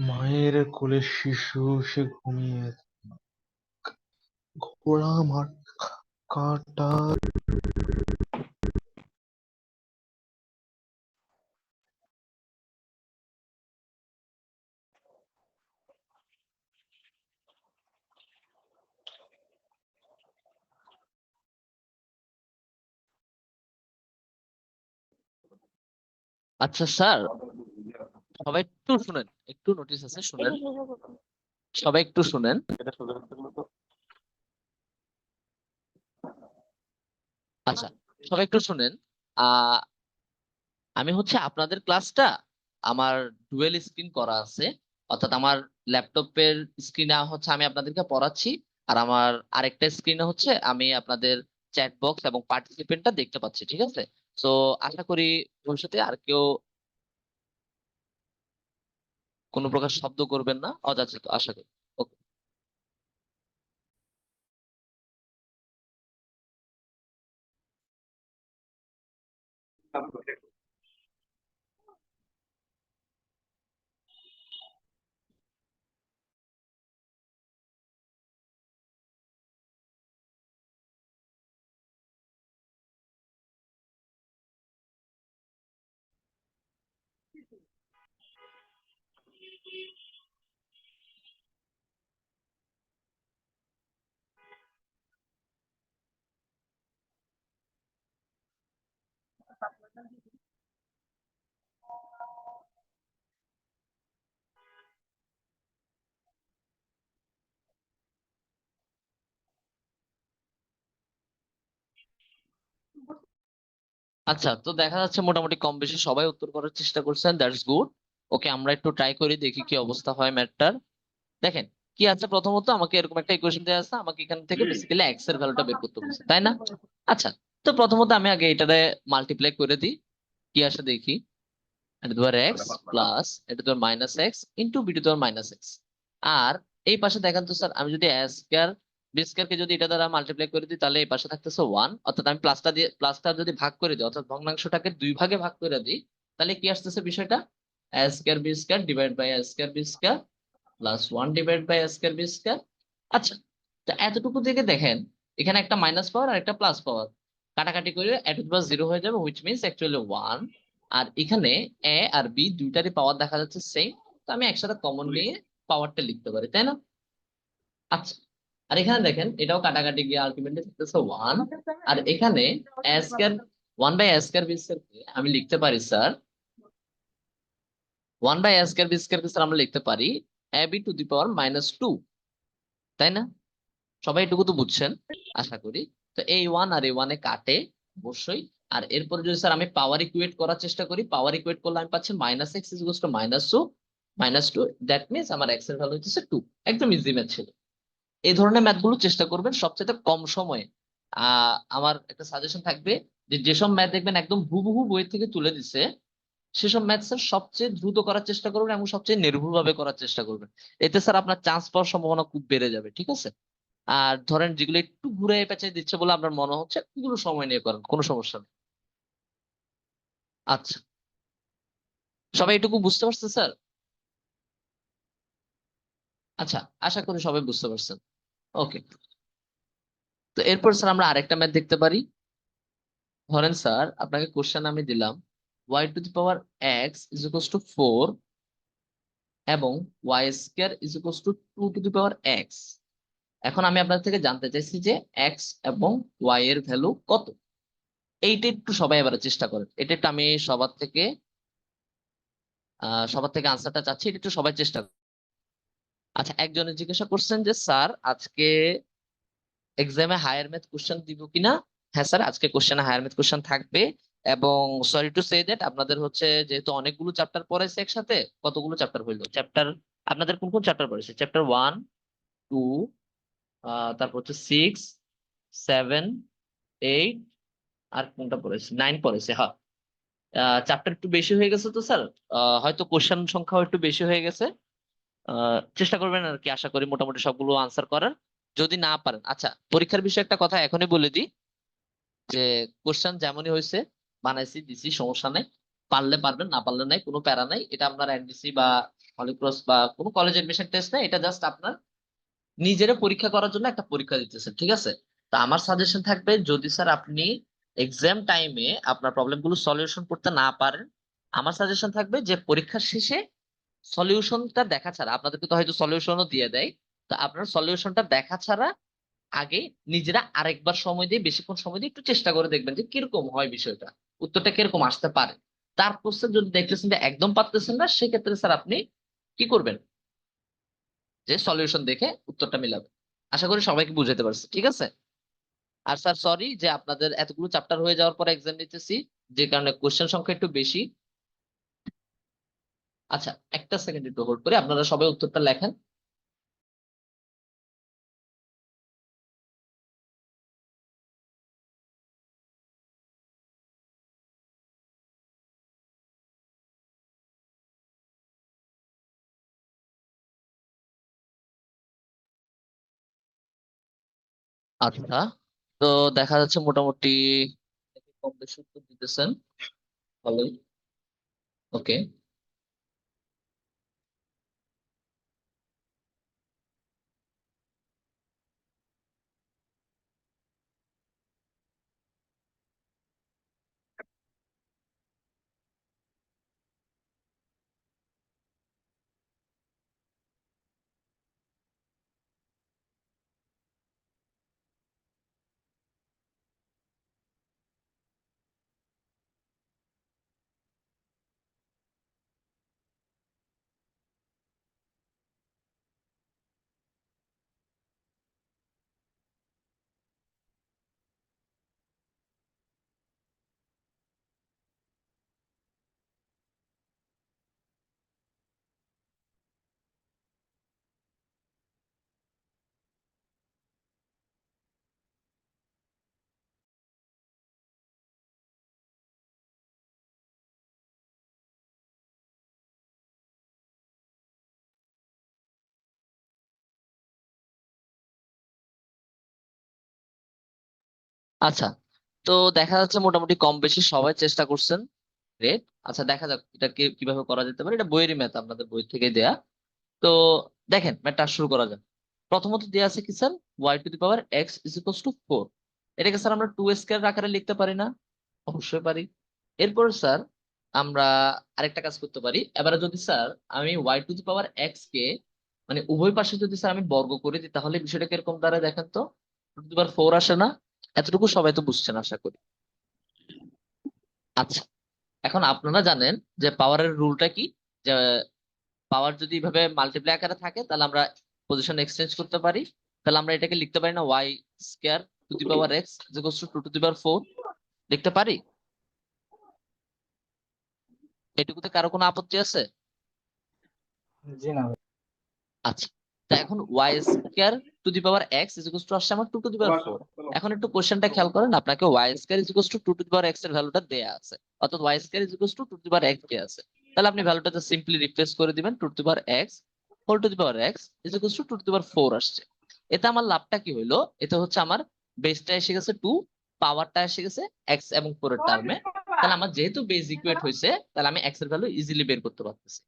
মায়ের কোলে শিশু সে ঘুমিয়ে, ঘোড়া মার কাটা। আচ্ছা স্যার, সবাই একটু শুনেন, একটু নোটিস আছে শুনেন, সবাই একটু শুনেন। আচ্ছা, সবাই একটু শুনেন। আহ আমি হচ্ছে আপনাদের ক্লাসটা আমার ডুয়েল স্ক্রিন করা আছে, অর্থাৎ আমার ল্যাপটপের স্ক্রিনে হচ্ছে আমি আপনাদেরকে পড়াচ্ছি, আর আমার আরেকটা স্ক্রিনে হচ্ছে আমি আপনাদের চ্যাট বক্স এবং পার্টিসিপেন্টটা দেখতে পাচ্ছি, ঠিক আছে? তো আশা করি ভবিষ্যতে আর কেউ কোনো প্রকার শব্দ করবেন না অযাচিত, আশা করি। ওকে। আচ্ছা, তো দেখা যাচ্ছে মোটামুটি কম বেশি সবাই উত্তর করার চেষ্টা করছেন, দ্যাটস গুড। ওকে, আমরা একটু ট্রাই করি দেখি কি অবস্থা হয় ম্যাথটার। দেখেন কি আছে, প্রথমত আমাকে এরকম একটা ইকুয়েশন দেওয়া আছে, আমাকে এখান থেকে বেসিক্যালি এক্স এর ভ্যালুটা বের করতে বলছে, তাই না? আচ্ছা, তো প্রথমত আমি আগে এটারে মাল্টিপ্লাই করে দিই, কি আসে দেখি। এটা তোমার এক্স প্লাস এটা তোমার মাইনাস এক্স ইন্টু বিটু তোমার মাইনাস এক্স। আর এই পাশে দেখেন তো স্যার, আমি যদি এ স্কয়ার বি স্কয়ার কে যদি এটা দ্বারা মাল্টিপ্লাই করে দিই, তাহলে এই পাশে থাকতেছে ওয়ান, অর্থাৎ আমি প্লাসটা দিয়ে প্লাসটা যদি ভাগ করে দিই, অর্থাৎ ভগ্নাংশটাকে দুই ভাগে ভাগ করে দিই, তাহলে কি আসতেছে বিষয়টা, A square B square divide by A square B square plus one divide by A square B square. আচ্ছা, তো এতটুকু থেকে দেখেন এখানে একটা মাইনাস পাওয়ার আর একটা প্লাস পাওয়ার কাটাকাটি করে এ টু দি পাওয়ার জিরো হয়ে যাবে, হুইচ মিনস অ্যাকচুয়ালি ওয়ান। আর এখানে এ আর বি দুইটারই পাওয়ার দেখা যাচ্ছে সেম, তো আমি একসাথে কমন নিয়ে পাওয়ারটা লিখতে পারি, তাই না? আচ্ছা, আর এখানে দেখেন এটাও কাটাকাটি গিয়ে আলটিমেটলি থাকতেছে ওয়ান। আর এখানে A square one by A square B square আমি লিখতে পারি sir, one by A square B square sir আমরা লিখতে পারি A B to the power minus two, তাই না? সবাই এটুকু তো বুঝছেন আশা করি। তো এই ওয়ান আর এই ওয়ানে কাটে অবশ্যই। আর এরপরে যদি স্যার আমি পাওয়ার ইকুয়েট করার চেষ্টা করি, পাওয়ার ইকুয়েট করলে আমি পাচ্ছি minus X is two minus two, minus two, that means আমার এক্স এর ভ্যালু হচ্ছে টু। একদম ইজি ম্যাথ ছিল। এই ধরনের ম্যাথ গুলো চেষ্টা করবেন সবচেয়ে কম সময়ে। আমার একটা সাজেশন থাকবে যে যেসব ম্যাথ দেখবেন একদম হুবহু বই থেকে তুলে দিছে, সেসব ম্যাথ স্যার সবচেয়ে দ্রুত করার চেষ্টা করবেন এবং সবচেয়ে নির্ভুল ভাবে করার চেষ্টা করবেন। এতে স্যার আপনার চান্স পাওয়ার সম্ভাবনা খুব বেড়ে যাবে, ঠিক আছে? আর ধরেন যেগুলো একটু ঘুরে পেঁচাই দিচ্ছে বলে আপনার মনে হচ্ছে, এগুলো সময় নিয়ে করেন, কোনো সমস্যা নেই। আচ্ছা, সবাই এটুকু বুঝতে পারছে স্যার? আচ্ছা, আশা করি সবাই বুঝতে পারছেন। ওকে, তো এরপর স্যার আমরা আরেকটা ম্যাথ দেখতে পারি। ধরেন স্যার আপনাকে কোশ্চেন আমি দিলাম Y to the power X is equals to four এবং Y square is equals to two to the power X. এখন আমি আপনার থেকে জানতে চাইছি যে এক্স এবং ওয়াই এর ভ্যালু কত। এইটা একটু সবাই এবার চেষ্টা করেন, এটা একটু আমি সবার থেকে আনসারটা চাচ্ছি, এটা একটু সবাই চেষ্টা করুন। আচ্ছা, একজনে জিজ্ঞাসা করছেন যে স্যার আজকে এক্সামে হায়ার ম্যাথ কোশ্চেন দিব কিনা, হ্যাঁ স্যার, আজকে কোশ্চেনে হায়ার ম্যাথ কোশ্চেন থাকবে। এবং সরি টু সে দ্যাট আপনাদের হচ্ছে যেহেতু অনেকগুলো চ্যাপ্টার পড়াইছে একসাথে, কতগুলো চ্যাপ্টার হইলো চ্যাপ্টার, আপনাদের কোন কোন চ্যাপ্টার পড়েছে? চ্যাপ্টার 1, 2, তারপর হচ্ছে 6, 7, 8, আর কোনটা পড়েছে? 9 পড়েছে, হ্যাঁ। চ্যাপ্টার একটু বেশি হয়ে গেছে তো স্যার, হয়তো কোশ্চেন সংখ্যাও একটু বেশি হয়ে গেছে। চেষ্টা করবেন আর কি, আশা করি মোটামুটি সবগুলো আনসার করার। যদি না পারেন, আচ্ছা পরীক্ষার বিষয়ে একটা কথা এখনই বলে দিই, যে কোশ্চেন যেমনই হয়েছে বানাইছি দিছি, সমস্যা নাই। পারলে পারবেন, না পারলে নাই, কোনো প্যারা নাই। এটা আপনার এনডিসি বা হলিক্রস বা কোনো কলেজ এডমিশন টেস্ট নাই, এটা জাস্ট আপনার নিজের পরীক্ষা করার জন্য একটা পরীক্ষা দিতেছেন, ঠিক আছে? তো আমার সাজেশন থাকবে, যদি স্যার আপনি এক্সাম টাইমে আপনার প্রবলেম গুলো সলিউশন করতে না পারেন, আমার সাজেশন থাকবে যে পরীক্ষার শেষে সলিউশনটা দেখা ছাড়া, আপনাদেরকে তো হয়তো সলিউশনও দিয়ে দেয়, তো আপনার সলিউশনটা দেখা ছাড়া আগে নিজেরা আরেকবার সময় দিয়ে, বেশিক্ষণ সময় দিয়ে একটু চেষ্টা করে দেখবেন যে কিরকম হয় বিষয়টা, উত্তরটা কিরকম আসতে পারে। তারপর স্যার যদি দেখতেছেন যে একদম পারতেছেন না, সেক্ষেত্রে স্যার আপনি কি করবেন, যে সলিউশন দেখে উত্তরটা মিলাবেন। আশা করি সবাইকে বুঝাতে পারছি, ঠিক আছে? আর স্যার সরি যে আপনাদের এতগুলো চ্যাপ্টার হয়ে যাওয়ার পর এক্সাম নিতেছি, যে কারণে কোশ্চেন সংখ্যা একটু বেশি। আচ্ছা একটা সেকেন্ড একটু হোল্ড করে আপনারা সবাই উত্তরটা লেখেন। আচ্ছা, তো দেখা যাচ্ছে মোটামুটি কম বেশি উত্তর দিতেছেন, ভালোই। ওকে। আচ্ছা, তো দেখা যাচ্ছে মোটামুটি কম বেশি সবাই চেষ্টা করছেন। গ্রেট। আচ্ছা দেখা যাক এটা কিভাবে করা যেতে পারে, এটা বইয়েরই ম্যাথ, আপনাদের বই থেকে দেয়া। তো দেখেন ম্যাথটা শুরু করা যাক। প্রথমত দেয়া আছে কি স্যার, y⁴ এটাকে স্যার আমরা 2 স্কয়ার আকারে লিখতে পারি না? অবশ্যই পারি। এরপর স্যার আমরা আরেকটা কাজ করতে পারি, এবারে যদি স্যার আমি y⁴ কে মানে উভয় পাশে যদি স্যার আমি বর্গ করে দিই, তাহলে বিষয়টা কিরকম দাঁড়ায় দেখেন তো। 2⁴ আসে না? এতটুকু সবাই তো বুঝছেন আশা করি। আচ্ছা, এখন আপনারা জানেন যে পাওয়ারের রুলটা কি, যে পাওয়ার যদি এইভাবে মাল্টিপ্লাই আকারে থাকে তাহলে আমরা পজিশন এক্সচেঞ্জ করতে পারি। তাহলে আমরা এটাকে লিখতে পারি না y² ⁴ লিখতে পারি? এটুকুতে কারো কোনো আপত্তি আছে? জি না। আচ্ছা, তা এখন y² আসছে আমার 2⁴। এখন একটু কোশ্চেনটা খেয়াল করেন, আপনাকে y² এর ভ্যালুটা দেয়া আছে, অর্থাৎ y² দেয়া আছে। তাহলে আপনি ভ্যালুটাতে সিম্পলি রিপ্লেস করে দিবেন, 2⁴ আসছে। এতে আমার লাভটা কি হইলো, এতে হচ্ছে আমার বেসটা এসে গেছে 2, পাওয়ারটা এসে গেছে x এবং 4 এর টার্মে। তাহলে আমার যেহেতু বেস ইকুয়েট হয়েছে, তাহলে আমি x এর ভ্যালু ইজিলি বের করতে পারতেছি।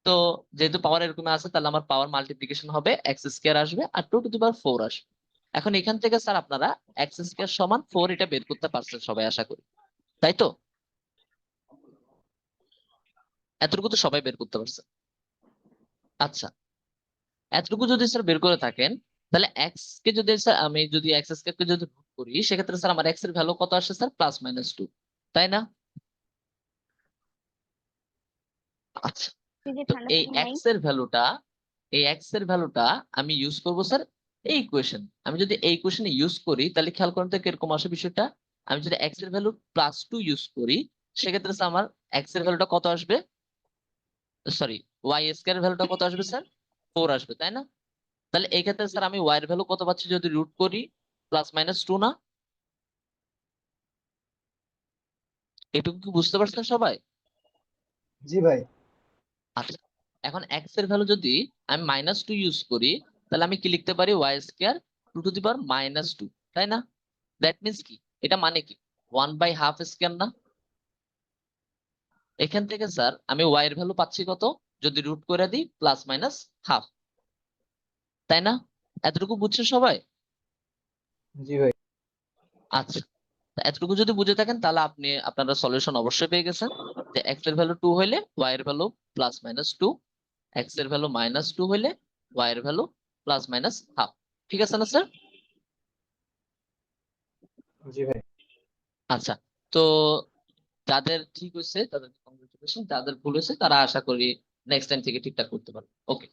তো যেহেতু পাওয়ার এরকম আছে, তাহলে আমার পাওয়ার মাল্টিপ্লিকেশন হবে, x² আসবে আর 2⁴ আসবে। এখন এখান থেকে স্যার আপনারা x² সমান 4 এটা বের করতে পারছেন সবাই আশা করি, তাই তো? এতটুকু তো সবাই বের করতে পারছে। আচ্ছা, এতটুকু যদি স্যার বের করে থাকেন, তাহলে এক্স কে যদি স্যার আমি যদি x² কে যদি রুট করি, সেক্ষেত্রে স্যার আমার x এর ভ্যালু কত আসে স্যার? +-2, তাই না? আচ্ছা, তুই যে তো ঠান্ডা এই পানি নাই। x এর ভ্যালুটা আমি ইউজ করব স্যার এই ইকুয়েশন। আমি যদি এই ইকুয়েশনে ইউজ করি, তাহলে খেয়াল করেন তো কিরকম আসে বিষয়টা। আমি যদি এক্স এর ভ্যালু +2 ইউজ করি, সেক্ষেত্রে স্যার আমার এক্স এর ভ্যালুটা কত আসবে, সরি ওয়াই স্কয়ার ভ্যালুটা কত আসবে স্যার, 4 আসবে, তাই না? তাহলে এই ক্ষেত্রে স্যার আমি ওয়াই এর ভ্যালু কত পাচ্ছি যদি রুট করি, +-2 না? এটুকু কি বুঝতে পারছেন সবাই? জি ভাই। আচ্ছা, এখন এক্স এর ভ্যালু যদি আমি -2 ইউজ করি, তাহলে আমি কি লিখতে পারি, ওয়াই স্কয়ার (2^-2), তাই না? দ্যাট মিন্স কি, এটা মানে কি 1/2 স্কয়ার না? এখান থেকে স্যার আমি ওয়াই এর ভ্যালু পাচ্ছি কত যদি রুট করে দিই, +-1/2, তাই না? এতটুকু বুঝছে সবাই? জি ভাই। আচ্ছা, তা এতটুকু যদি বুঝে থাকেন তাহলে আপনারা সলিউশন অবশ্যই পেয়ে গেছেন যে এক্স এর ভ্যালু 2 হইলে ওয়াই এর ভ্যালু +-2, এক্স এর ভ্যালু -2 হইলে ওয়াই এর ভ্যালু +-1/2। ঠিক আছে না স্যার? জি ভাই। আচ্ছা, তো যাদের ঠিক হয়েছে তাদের কংগ্রেচুলেশন, যাদের ভুল হয়েছে তারা আশা করি নেক্সট টাইম থেকে ঠিকঠাক করতে পারবে। ওকে।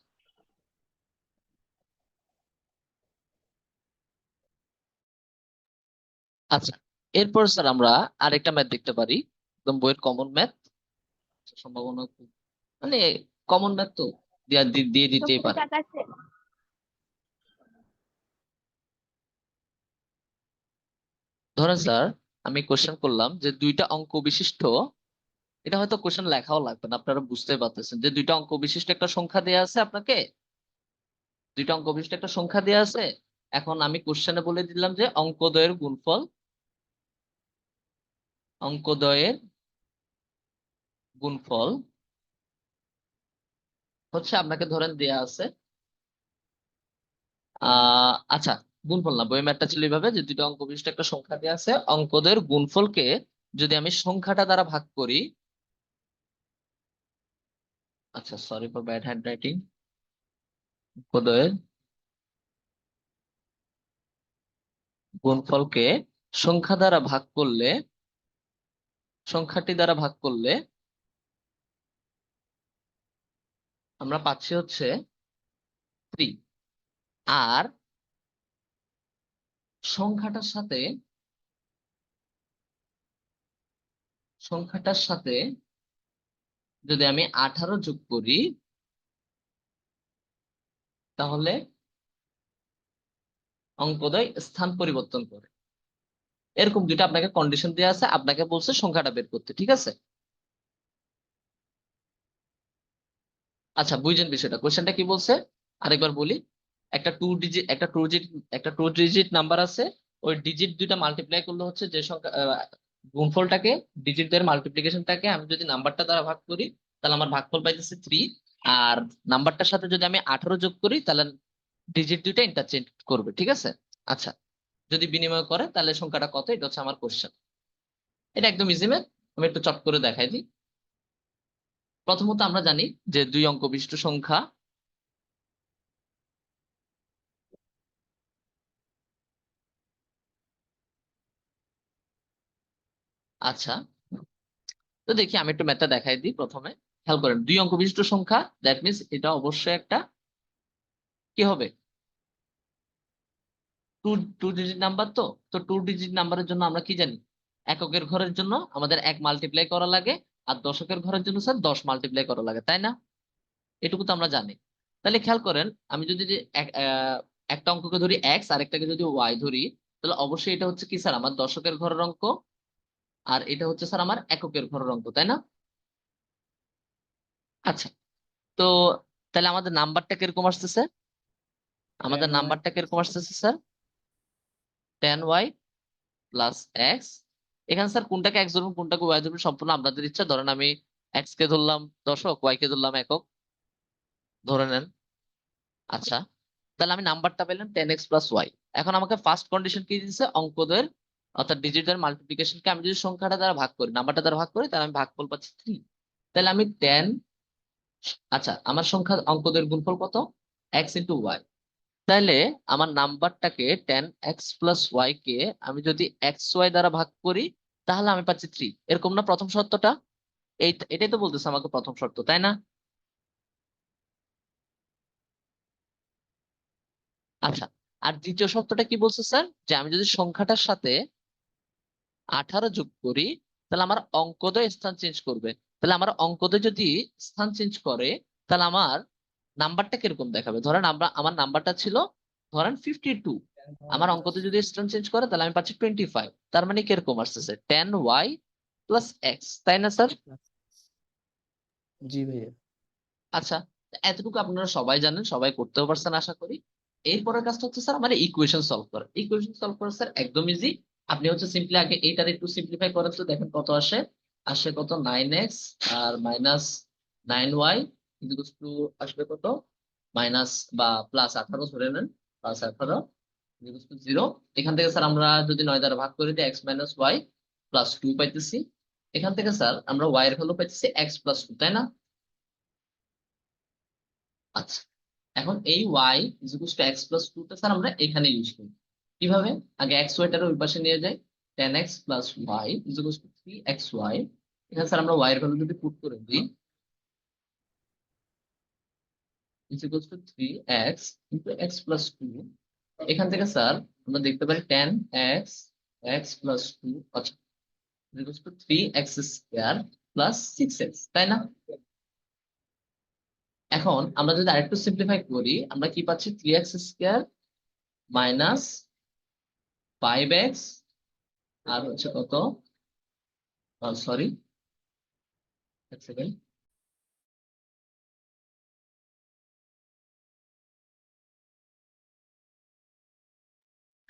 আচ্ছা, এরপর স্যার আমরা আরেকটা ম্যাথ দেখতে পারি, একদম বইয়ের কমন ম্যাথ, সম্ভাবনা খুব মানে কমন ম্যাথ তো দিয়ে দিতেই সবকিছু পারে। টাকা আছে। ধরেন স্যার আমি কোশ্চেন করলাম যে দুইটা অঙ্ক বিশিষ্ট, এটা হয়তো কোশ্চেন লেখাও লাগবে না, আপনারা বুঝতে পারতেছেন যে দুইটা অঙ্ক বিশিষ্ট একটা সংখ্যা দেয়া আছে আপনাকে, দুইটা অঙ্ক বিশিষ্ট একটা সংখ্যা দেয়া আছে। এখন আমি কোশ্চেনে বলে দিলাম যে অঙ্কদ্বয়ের গুণফল, অঙ্কদ্বয়ের গুণফল হচ্ছে আপনাকে ধরেন দেয়া আছে আচ্ছা, গুণফল না, বইয়ের ম্যাথটা ছিল এইভাবে যে দুইটা অঙ্ক বিশিষ্ট একটা সংখ্যা দেয়া আছে, অঙ্কদ্বয়ের গুণফলকে যদি আমি সংখ্যাটা দ্বারা ভাগ করি, আচ্ছা sorry for bad hand writing, অঙ্কদ্বয়ের গুণফলকে সংখ্যা দ্বারা ভাগ করলে, সংখ্যাটি দ্বারা ভাগ করলে আমরা পাচ্ছি হচ্ছে 3। আর সংখ্যাটার সাথে, সংখ্যাটার সাথে যদি আমি 18 যোগ করি, তাহলে অঙ্কদ্বয় স্থান পরিবর্তন করে। এরকম দুইটা আপনাকে কন্ডিশন দেওয়া আছে, আপনাকে বলছে সংখ্যাটা বের করতে, ঠিক আছে? আচ্ছা বুঝছেন বিষয়টা, কোশ্চেনটা কি বলছে আরেকবার বলি। একটা টু ডিজিট নাম্বার আছে, ওই ডিজিট দুইটা মাল্টিপ্লাই করলে হচ্ছে যে সংখ্যা, গুণফলটাকে, ডিজিটদের মাল্টিপ্লিকেশনটাকে আমি যদি নাম্বারটা দ্বারা ভাগ করি, তাহলে আমার ভাগফল পাইতেছে 3। আর নাম্বারটার সাথে যদি আমি 18 যোগ করি, তাহলে ডিজিট দুইটা ইন্টারচেঞ্জ করবে, ঠিক আছে? আচ্ছা, যদি বিনিময় করে তাহলে সংখ্যাটা কত, এটা হচ্ছে আমার কোশ্চেন। এটা একদম ইজি ম্যাথ, আমি একটু চট করে দেখাই দিই। প্রথমত আমরা জানি যে দুই অঙ্ক বিশিষ্ট সংখ্যা, আচ্ছা তো দেখি আমি একটু ম্যাথটা দেখাই দিই। প্রথমে খেয়াল করেন, দুই অঙ্ক বিশিষ্ট সংখ্যা, দ্যাট মিনস এটা অবশ্যই একটা কি হবে, টু টু ডিজিট নাম্বার। তো তো টু ডিজিট নাম্বারের জন্য আমরা কি জানি, এককের ঘরের জন্য আমাদের 1 মাল্টিপ্লাই করা লাগে, আর দশকের ঘরের জন্য স্যার 10 মাল্টিপ্লাই করা লাগে, তাই না? এটুকু তো আমরা জানি। তাহলে খেয়াল করেন, আমি যদি যে একটা অঙ্ককে ধরি এক্স, আরেকটাকে যদি ওয়াই ধরি, তাহলে অবশ্যই এটা হচ্ছে কি স্যার আমার দশকের ঘরের অঙ্ক, আর এটা হচ্ছে স্যার আমার এককের ঘরের অঙ্ক, তাই না? আচ্ছা, তো তাহলে আমাদের নাম্বারটা কিরকম আসতেছে, আমাদের 10y নাম্বারটা কিরকম আসতেছে স্যার, 10y প্লাস এক্স। এখানে স্যার কোনটাকে এক্স ধরবেন কোনটাকে ওয়াই ধরবেন সম্পূর্ণ আপনাদের ইচ্ছা। ধরেন আমি এক্স কে ধরলাম দশক, ওয়াই কে ধরলাম একক, ধরে নেন। আচ্ছা, তাহলে আমি নাম্বারটা পেলাম 10x+y। এখন আমাকে ফার্স্ট কন্ডিশন কি দিচ্ছে, অঙ্কদের অর্থাৎ ডিজিটের মাল্টিপ্লিকেশনকে আমি যদি সংখ্যাটা দ্বারা ভাগ করি, নাম্বারটা দ্বারা ভাগ করি, তাহলে আমি ভাগফল পাচ্ছি 3। তাহলে আমি 10, আচ্ছা আমার সংখ্যা অঙ্কদের গুণফল কত, x × y। তাহলে আমার নাম্বারটাকে 10x+y কে আমি যদি xy দ্বারা ভাগ করি, তাহলে আমি পাচ্ছি 3। এরকম না প্রথম শর্তটা? এটাই তো বলতেছে আমাকে প্রথম শর্ত, তাই না? আচ্ছা, আর দ্বিতীয় শর্তটা কি বলছে স্যার, যে আমি যদি সংখ্যাটার সাথে 18 যোগ করি, তাহলে আমার অঙ্কোদয় স্থান চেঞ্জ করবে। তাহলে আমার অঙ্কোদয় যদি স্থান চেঞ্জ করে, তাহলে আমার নাম্বারটা কিরকম দেখাবে? ধরেন আমার নাম্বারটা ছিল ধরেন 52, আমার অঙ্কতে যদি স্থান চেঞ্জ করে তাহলে আমি পাচ্ছি 25। তার মানে কিরকম আসতেছে 10y প্লাস এক্স, তাই না স্যার? জি ভাইয়া। আচ্ছা, এতটুকু আপনারা সবাই জানেন, সবাই করতেও পারছেন আশা করি। এরপরের কাজটা হচ্ছে স্যার আমার ইকুয়েশন সলভ করা। ইকুয়েশন সলভ করা স্যার একদম ইজি। আপনি হচ্ছে সিম্পলি আগে এইটার একটু সিম্পলিফাই করেন তো দেখেন কত আসে। আসে কত 9x R minus 9y equals to আসবে কত মাইনাস বা প্লাস 18 ধরে নেন, প্লাস 18 ইকুয়ালস টু 0। এখান থেকে স্যার আমরা যদি 9 দ্বারা ভাগ করে দিই x মাইনাস ওয়াই প্লাস 2 পাইতেছি। এখান থেকে স্যার আমরা y এর ভ্যালু পাইতেছি x প্লাস 2, তাই না? আচ্ছা, এখন এই y equals to x plus 2 টা স্যার আমরা এখানে ইউজ করি কিভাবে? আগে x y টার ওই পাশে নিয়ে যাই, 10x plus y equals to 3xy। এখানে স্যার আমরা y এর ভ্যালু যদি পুট করে দিই equals to 3x into x plus 2, এখান থেকে স্যার আমরা দেখতে পারি 10x x প্লাস 2 আচ্ছা equals to 3x square plus 6x, তাই না? এখন আমরা যদি আরেকটু সিম্পলিফাই করি আমরা কি পাচ্ছি 3x স্কয়ার মাইনাস 5x আর হচ্ছে কত, সরি এক সেকেন্ড,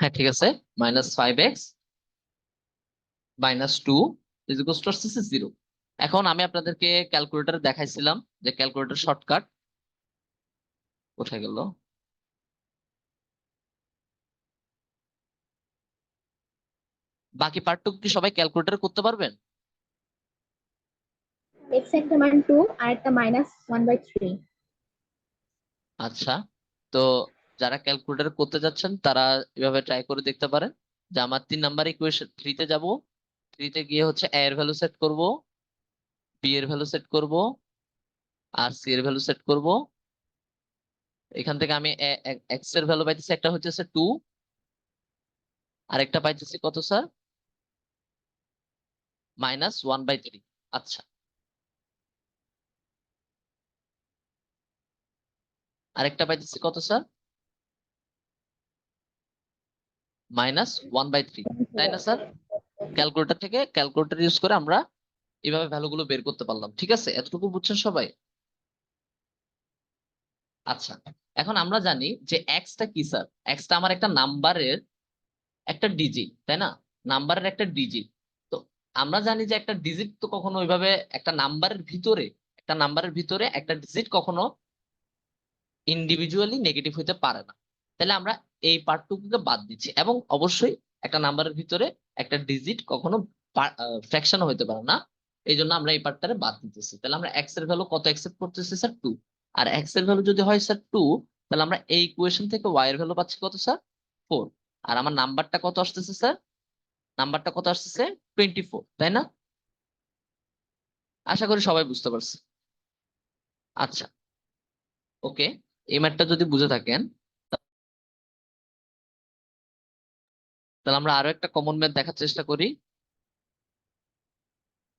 হ্যাঁ ঠিক আছে, -5x -2 ইকুয়ালস টু 0। এখন আমি আপনাদেরকে ক্যালকুলেটর দেখাইছিলাম যে ক্যালকুলেটর শর্টকাট কোথায় গেল। বাকি পার্টটুকু কি সবাই ক্যালকুলেটর করতে পারবেন? এক্স একটা মান 2 আর একটা -1/3। আচ্ছা, তো যারা ক্যালকুলেটর করতে যাচ্ছেন তারা এভাবে ট্রাই করে দেখতে পারেন যে আমার 3 নাম্বার ইকুয়েশন 3 তে যাব, 3 তে গিয়ে হচ্ছে a এর ভ্যালু সেট করব, b এর ভ্যালু সেট করব আর c এর ভ্যালু সেট করব। এখান থেকে আমি x এর ভ্যালু পাইতেছি একটা হচ্ছে 2 আর একটা পাইতেছি কত স্যার -1/3। আচ্ছা, আরেকটা পাইতেছি কত স্যার -1/3, তাই না স্যার? ক্যালকুলেটর থেকে ক্যালকুলেটর ইউজ করে আমরা এইভাবে ভ্যালুগুলো বের করতে পারলাম। ঠিক আছে, এতটুকু বুঝছেন সবাই? আচ্ছা, এখন আমরা জানি যে এক্সটা কি স্যার, এক্সটা আমার একটা নাম্বারের একটা ডিজিট, তাই না? নাম্বারের একটা ডিজিট। তো আমরা জানি যে একটা ডিজিট তো কখনো ওইভাবে একটা নাম্বারের ভিতরে, একটা নাম্বারের ভিতরে একটা ডিজিট কখনো ইন্ডিভিজুয়ালি নেগেটিভ হতে পারে না। তাহলে আমরা এই পার্টটুকুকে বাদ দিচ্ছি এবং অবশ্যই একটা নাম্বারের ভিতরে একটা ডিজিট কখনো ফ্র্যাকশন হতে পারে না, এই জন্য আমরা এই পার্টটারে বাদ দিতেছি। তাহলে আমরা এক্স এর ভ্যালু কত অ্যাকসেপ্ট করতেছি স্যার 2, আর এক্স এর ভ্যালু যদি হয় স্যার 2, তাহলে আমরা এই ইকুয়েশন থেকে ওয়াই এর ভ্যালু পাচ্ছি কত স্যার 4। আর আমার নাম্বারটা কত আসতেছে স্যার, নাম্বারটা কত আসতেছে 24, তাই না? আশা করি সবাই বুঝতে পারছে। আচ্ছা, ওকে, এই ম্যাথটা যদি বুঝে থাকেন তাহলে আমরা আরো একটা কমন ম্যাথ দেখার চেষ্টা করি।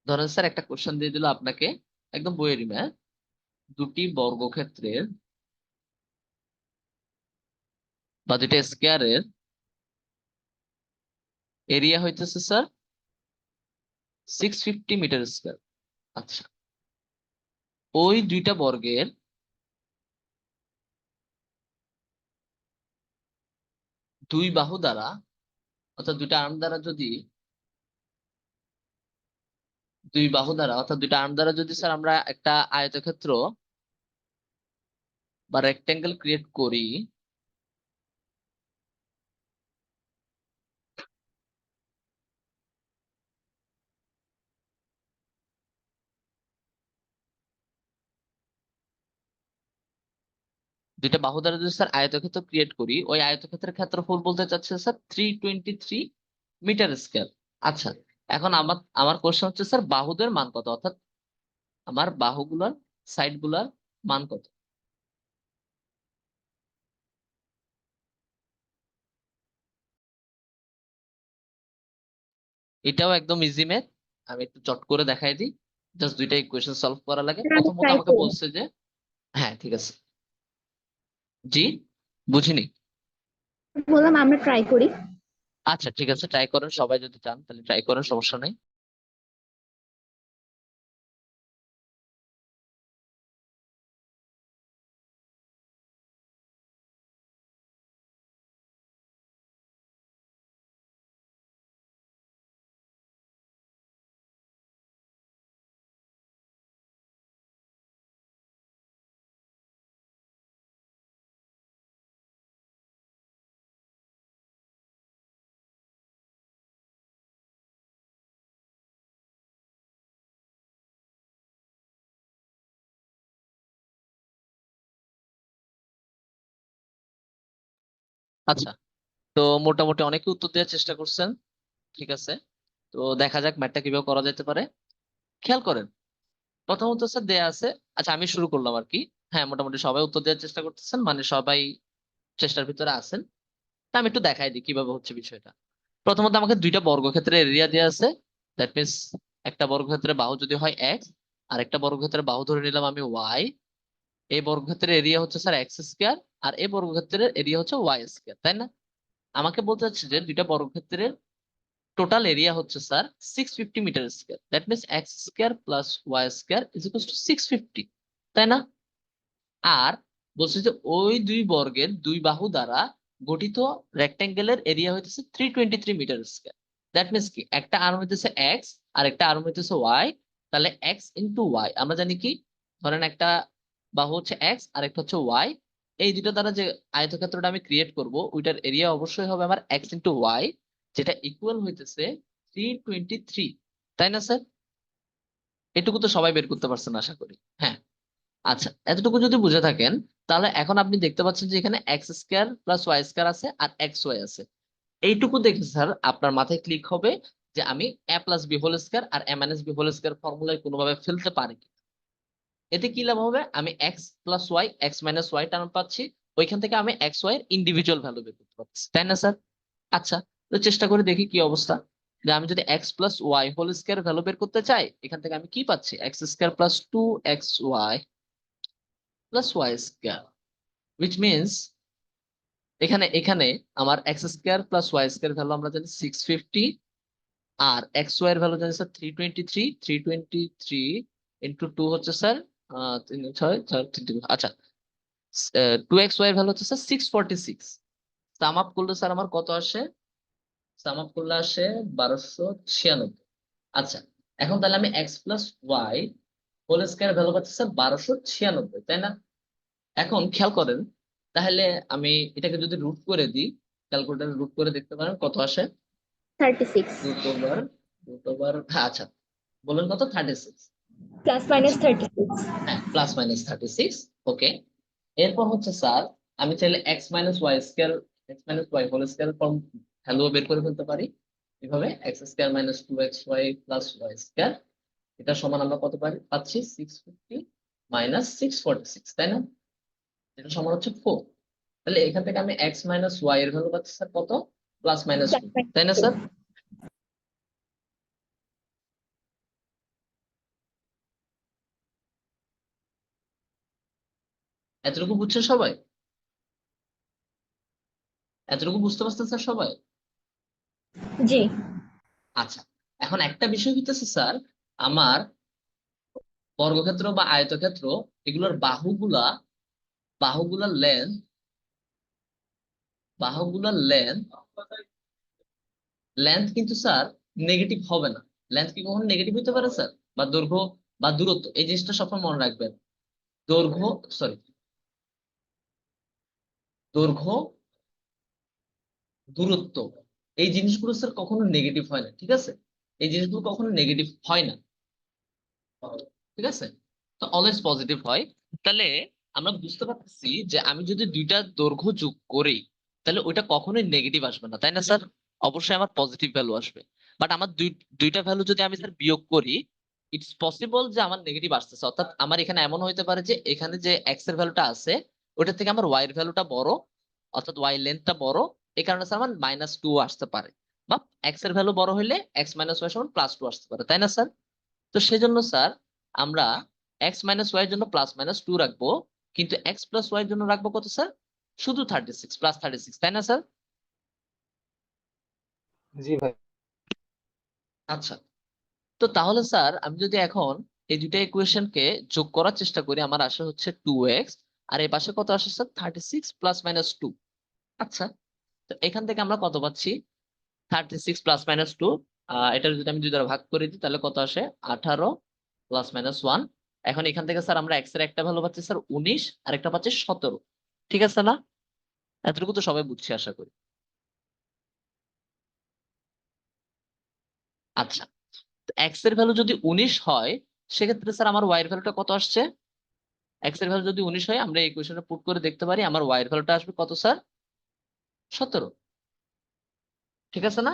ধরেন স্যার একটা কোশ্চেন দিয়ে দিল আপনাকে, একদম বইয়েরই ম্যাথ, দুটি বর্গক্ষেত্রের বা দুটি স্কয়ারের এরিয়া হইতেছে স্যার 650 মিটার স্কয়ার। আচ্ছা, ওই দুইটা বর্গের দুই বাহু দ্বারা অর্থাৎ দুইটা আর্ম দ্বারা যদি দুই বাহু দ্বারা অর্থাৎ দুইটা আর্ম দ্বারা যদি স্যার আমরা একটা আয়তক্ষেত্র বা রেক্টেঙ্গেল ক্রিয়েট করি, দুইটা বাহু দ্বারা যদি স্যার আয়তক্ষেত্র ক্রিয়েট করি, ওই আয়তক্ষেত্রের ক্ষেত্রফল বলতে চাচ্ছে স্যার 323 মিটার স্কয়ার। আচ্ছা, এখন আমার আমার কোশ্চেন হচ্ছে স্যার বাহুদের মান কত, অর্থাৎ আমার বাহুগুলার সাইড গুলার মান কত? এটাও একদম ইজি ম্যাথ। আমি একটু চট করে দেখাই দিই। জাস্ট দুইটা ইকুয়েশন সলভ করা লাগে। আমি প্রথমত ট্রাই আমাকে করি। বলছে যে, হ্যাঁ ঠিক আছে। জি, বুঝিনি। বললাম আমরা ট্রাই করি। আচ্ছা ঠিক আছে, ট্রাই করেন, সবাই যদি চান তাহলে ট্রাই করেন, সমস্যা নেই। আচ্ছা, তো মোটামুটি অনেকে উত্তর দেওয়ার চেষ্টা করছেন। ঠিক আছে, তো দেখা যাক ম্যাথটা কিভাবে করা যেতে পারে। খেয়াল করেন, প্রথমত স্যার দেয়া আছে। আচ্ছা আমি শুরু করলাম আর কি। হ্যাঁ, মোটামুটি সবাই উত্তর দেওয়ার চেষ্টা করতেছেন, মানে সবাই চেষ্টার ভিতরে আছেন। তা আমি একটু দেখাই দিই কিভাবে হচ্ছে বিষয়টা। প্রথমত আমাকে দুইটা বর্গক্ষেত্রের এরিয়া দেওয়া আছে। দ্যাট মিনস একটা বর্গক্ষেত্রের বাহু যদি হয় এক্স, আর একটা বর্গক্ষেত্রের বাহু ধরে নিলাম আমি ওয়াই। এই বর্গক্ষেত্রের এরিয়া হচ্ছে স্যার এক্স স্কোয়ার, আর এই বর্গক্ষেত্রের এরিয়া হচ্ছে ওয়াই স্কোয়ার, তাই না? আমাকে বলতে চাচ্ছে যে দুইটা বর্গক্ষেত্রের টোটাল এরিয়া হচ্ছে sir 650 metre square. That means X square plus Y square is equal to 650, তাই না? আর বলছে যে ওই দুই বর্গের দুই বাহু দ্বারা গঠিত রেক্টেঙ্গেলের এরিয়া হইতেছে 323 মিটার স্কোয়ার। দ্যাট মিনস কি, একটা আর্ম হইতেছে এক্স আর একটা আর্ম হইতেছে ওয়াই। তাহলে এক্স ইন্টু ওয়াই আমরা জানি কি, ধরেন একটা বাহু হচ্ছে এক্স আর একটা হচ্ছে ওয়াই। এই দুটো দ্বারা যে আয়তক্ষেত্রটা আমি ক্রিয়েট করব ওইটার এরিয়া অবশ্যই হবে আমার এক্স ইন্টু ওয়াই, যেটা ইকুয়াল হইতেছে 323, তাই না স্যার? এটুকু তো সবাই বের করতে পারছেন আশা করি। হ্যাঁ, আচ্ছা এতটুকু যদি বুঝে থাকেন, তাহলে এখন আপনি দেখতে পাচ্ছেন যে এখানে X square plus Y square আছে আর এক্স ওয়াই আছে। এইটুকু দেখে স্যার আপনার মাথায় ক্লিক হবে যে আমি A plus B whole square আর A minus B whole square ফর্মুলায় কোনোভাবে ফেলতে পারি কি। এতে কি লাভ হবে, আমি X plus Y X minus Y term পাচ্ছি। ওইখান থেকে আমি এক্স ওয়াই এর ইন্ডিভিজুয়াল ভ্যালু বের করতে পারছি, তাই না স্যার? আচ্ছা, তো চেষ্টা করে দেখি কি অবস্থা। যে আমি যদি X plus Y whole square value বের করতে চাই, এখান থেকে আমি কি পাচ্ছি, X square plus 2xy plus Y square, which means এখানে এখানে আমার X square plus Y square value আমরা জানি 650, আর এক্স ওয়াই এর ভ্যালু জানি স্যার 323। 323 ইন্টু 2 হচ্ছে স্যার 3 6 4 3। আচ্ছা, 2xy এর ভ্যালু হচ্ছে স্যার 646। সাম আপ করলে স্যার আমার কত আসে, সাম আপ করলে আসে 1296। আচ্ছা, এখন তাহলে আমি X plus Y whole square value পাচ্ছি স্যার 1296, তাই না? এখন খেয়াল করেন, তাহলে আমি এটাকে যদি রুট করে দিই, ক্যালকুলেটর রুট করে দেখতে পারেন কত আসে। 36। রুট ওভার হ্যাঁ, আচ্ছা বলুন কত, 36। Plus minus 36। হ্যাঁ, প্লাস মাইনাস 36। ওকে, এরপর হচ্ছে স্যার আমি চাইলে X minus Y square, X minus Y whole square form value বের করে ফেলতে পারি। এভাবে X square minus 2xy plus Y square, এটা সমান আমরা কত পাচ্ছি, 650 মাইনাস 646, তাই না? এটা সমান হচ্ছে 4। তাহলে এখান থেকে আমি এক্স মাইনাস ওয়াই এর ভ্যালু পাচ্ছি স্যার কত, প্লাস মাইনাস 2, তাই না স্যার? এতটুকু বুঝছেন সবাই? এতটুকু বুঝতে পারছেন স্যার সবাই? জি। আচ্ছা, এখন একটা বিষয় হইতেছে স্যার, আমার বর্গক্ষেত্র বা আয়তক্ষেত্র এগুলোর বাহুগুলার লেন্থ বাহুগুলার লেন্থ লেন্থ কিন্তু স্যার নেগেটিভ হবে না। লেন্থ কি কখনো নেগেটিভ হতে পারে স্যার? বা দৈর্ঘ্য বা দূরত্ব, এই জিনিসটা সবসময় মনে রাখবেন। দৈর্ঘ্য, সরি, দৈর্ঘ্য, দূরত্ব, এই জিনিসগুলো স্যার কখনো নেগেটিভ হয় না, ঠিক আছে? এই জিনিসগুলো কখনো নেগেটিভ হয় না, ঠিক আছে? তো অলওয়েজ পজিটিভ হয়। তাহলে আমরা বুঝতে পারতেছি যে আমি যদি দুইটা দৈর্ঘ্য যোগ করি, তাহলে ওইটা কখনোই নেগেটিভ আসবে না, তাই না স্যার? অবশ্যই আমার পজিটিভ ভ্যালু আসবে। বাট আমার দুইটা ভ্যালু যদি আমি স্যার বিয়োগ করি, ইটস পসিবল যে আমার নেগেটিভ আসতেছে। অর্থাৎ আমার এখানে এমন হইতে পারে যে এখানে যে এক্স এর ভ্যালুটা আছে ওটা থেকে আমার ওয়াই এর ভ্যালুটা বড়, অর্থাৎ ওয়াই লেন্থটা বড়। এই কারণে স্যার আমার -2 আসতে পারে। বা এক্স এর ভ্যালু বড় হইলে এক্স মাইনাস ওয়াই সমান প্লাস টু আসতে পারে, তাই না স্যার? তো সেজন্য স্যার আমরা এক্স মাইনাস ওয়াই এর জন্য প্লাস মাইনাস টু রাখবো, কিন্তু এক্স প্লাস ওয়াই এর জন্য রাখবো কত স্যার? শুধু 36 প্লাস 36, তাই না স্যার? জি ভাই। আচ্ছা, তো তাহলে স্যার আমি যদি এখন এই দুইটা ইকুয়েশনকে যোগ করার চেষ্টা করি, আমার আসে হচ্ছে 2x, আর এই পাশে কত আসে স্যার? 36 plus minus two. আচ্ছা, তো এখান থেকে আমরা কত পাচ্ছি? 36 প্লাস মাইনাস টু। এটা যদি আমি দুই দ্বারা ভাগ করে দিই তাহলে কত আসে? 18 প্লাস মাইনাস ওয়ান। এখন এখান থেকে স্যার আমরা এক্স এর একটা ভ্যালু পাচ্ছি স্যার 19, আর একটা পাচ্ছি 17। ঠিক আছে না? এতটুকু তো সবাই বুঝছি আশা করি। আচ্ছা, এক্স এর ভ্যালু যদি 19 হয়, সেক্ষেত্রে স্যার আমার ওয়াই এর ভ্যালুটা কত আসছে? এক্স এর ভ্যালু যদি 19 হয়, আমরা এই ইকুয়েশনে পুট করে দেখতে পারি আমার ওয়াই এর ভ্যালুটা আসবে কত স্যার? 17। ঠিক আছে না?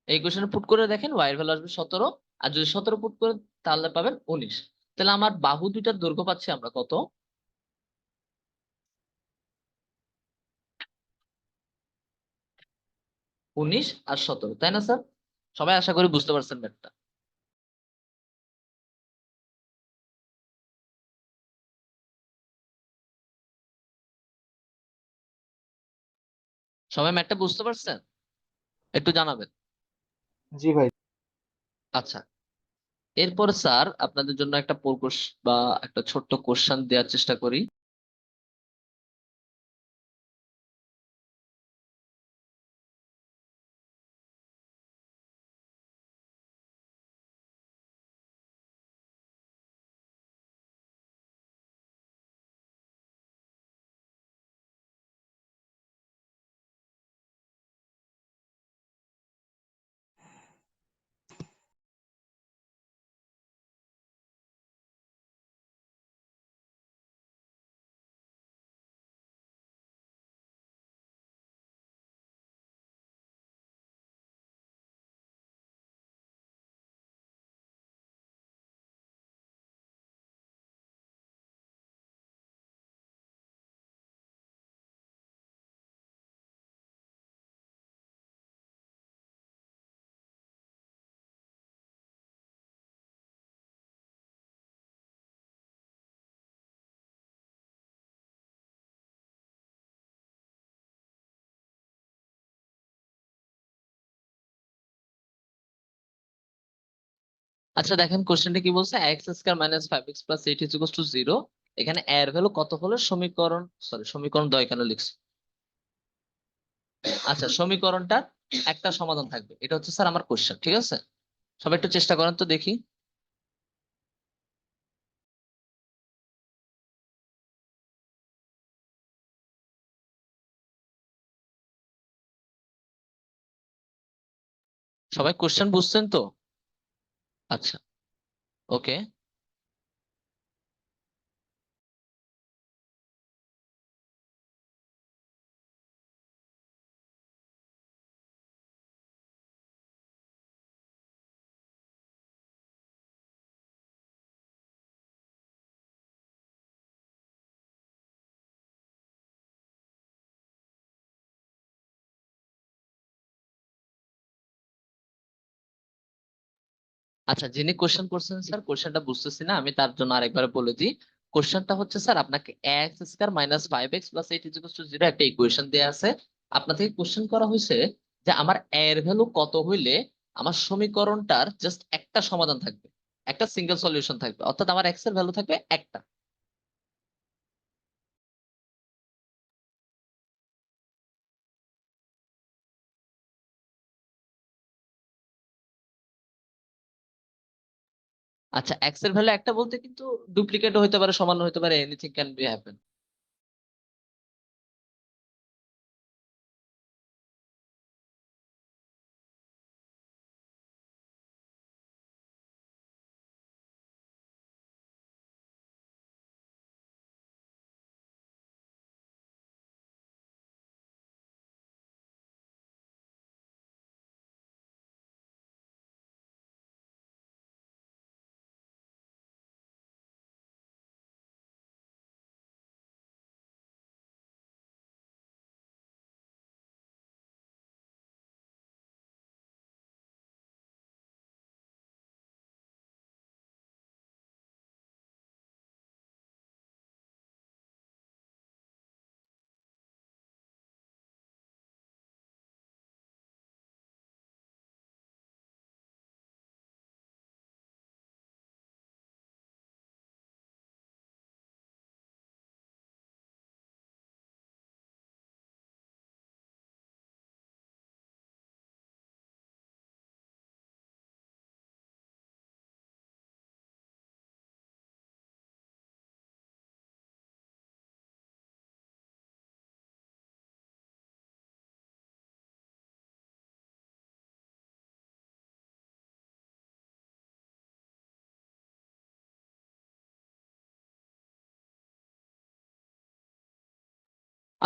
এই ইকুয়েশনে পুট করে দেখেন ওয়াই এর ভ্যালু আসবে 17, আর যদি 17 পুট করে তাহলে পাবেন 19। তাহলে আমার বাহু দুইটার দৈর্ঘ্য পাচ্ছি আমরা কত? 19 আর 17, তাই না স্যার? সবাই আশা করি বুঝতে পারছেন ম্যাথটা। সবাই ম্যাথটা বুঝতে পারছেন? একটু জানাবেন। জি ভাই। আচ্ছা, এরপর স্যার আপনাদের জন্য একটা বা একটা ছোট্ট কোশ্চেন দেওয়ার চেষ্টা করি। আচ্ছা দেখেন কোশ্চেনটা কি বলছে, x square minus 5x plus 8 is equal two 0। এখানে এর ভ্যালু কত হলে সমীকরণ, সরি সমীকরণ দয় কেন লিখছি? আচ্ছা, সমীকরণটার একটা সমাধান থাকবে, এটা হচ্ছে স্যার আমার কোশ্চেন। ঠিক আছে, সবাই একটু চেষ্টা করেন তো দেখি। সবাই কোশ্চেন বুঝছেন তো? আচ্ছা, ওকে। আচ্ছা, যিনি কোশ্চেন করছেন স্যার কোশ্চেনটা বুঝতেছি না, আমি তার জন্য আরেকবার বলে দিই। কোশ্চেনটা হচ্ছে স্যার আপনাকে x square minus 5x plus 8 is equal two 0 একটা ইকুয়েশন দেয়া আছে। আপনার থেকে কোশ্চেন করা হয়েছে যে আমার এর ভ্যালু কত হইলে আমার সমীকরণটার জাস্ট একটা সমাধান থাকবে, একটা সিঙ্গেল সলিউশন থাকবে, অর্থাৎ আমার এক্স এর ভ্যালু থাকবে একটা। আচ্ছা, এক্স এর ভ্যালু একটা বলতে কিন্তু ডুপ্লিকেট হতে পারে, সমান হতে পারে, এনিথিং ক্যান বি হ্যাপেন।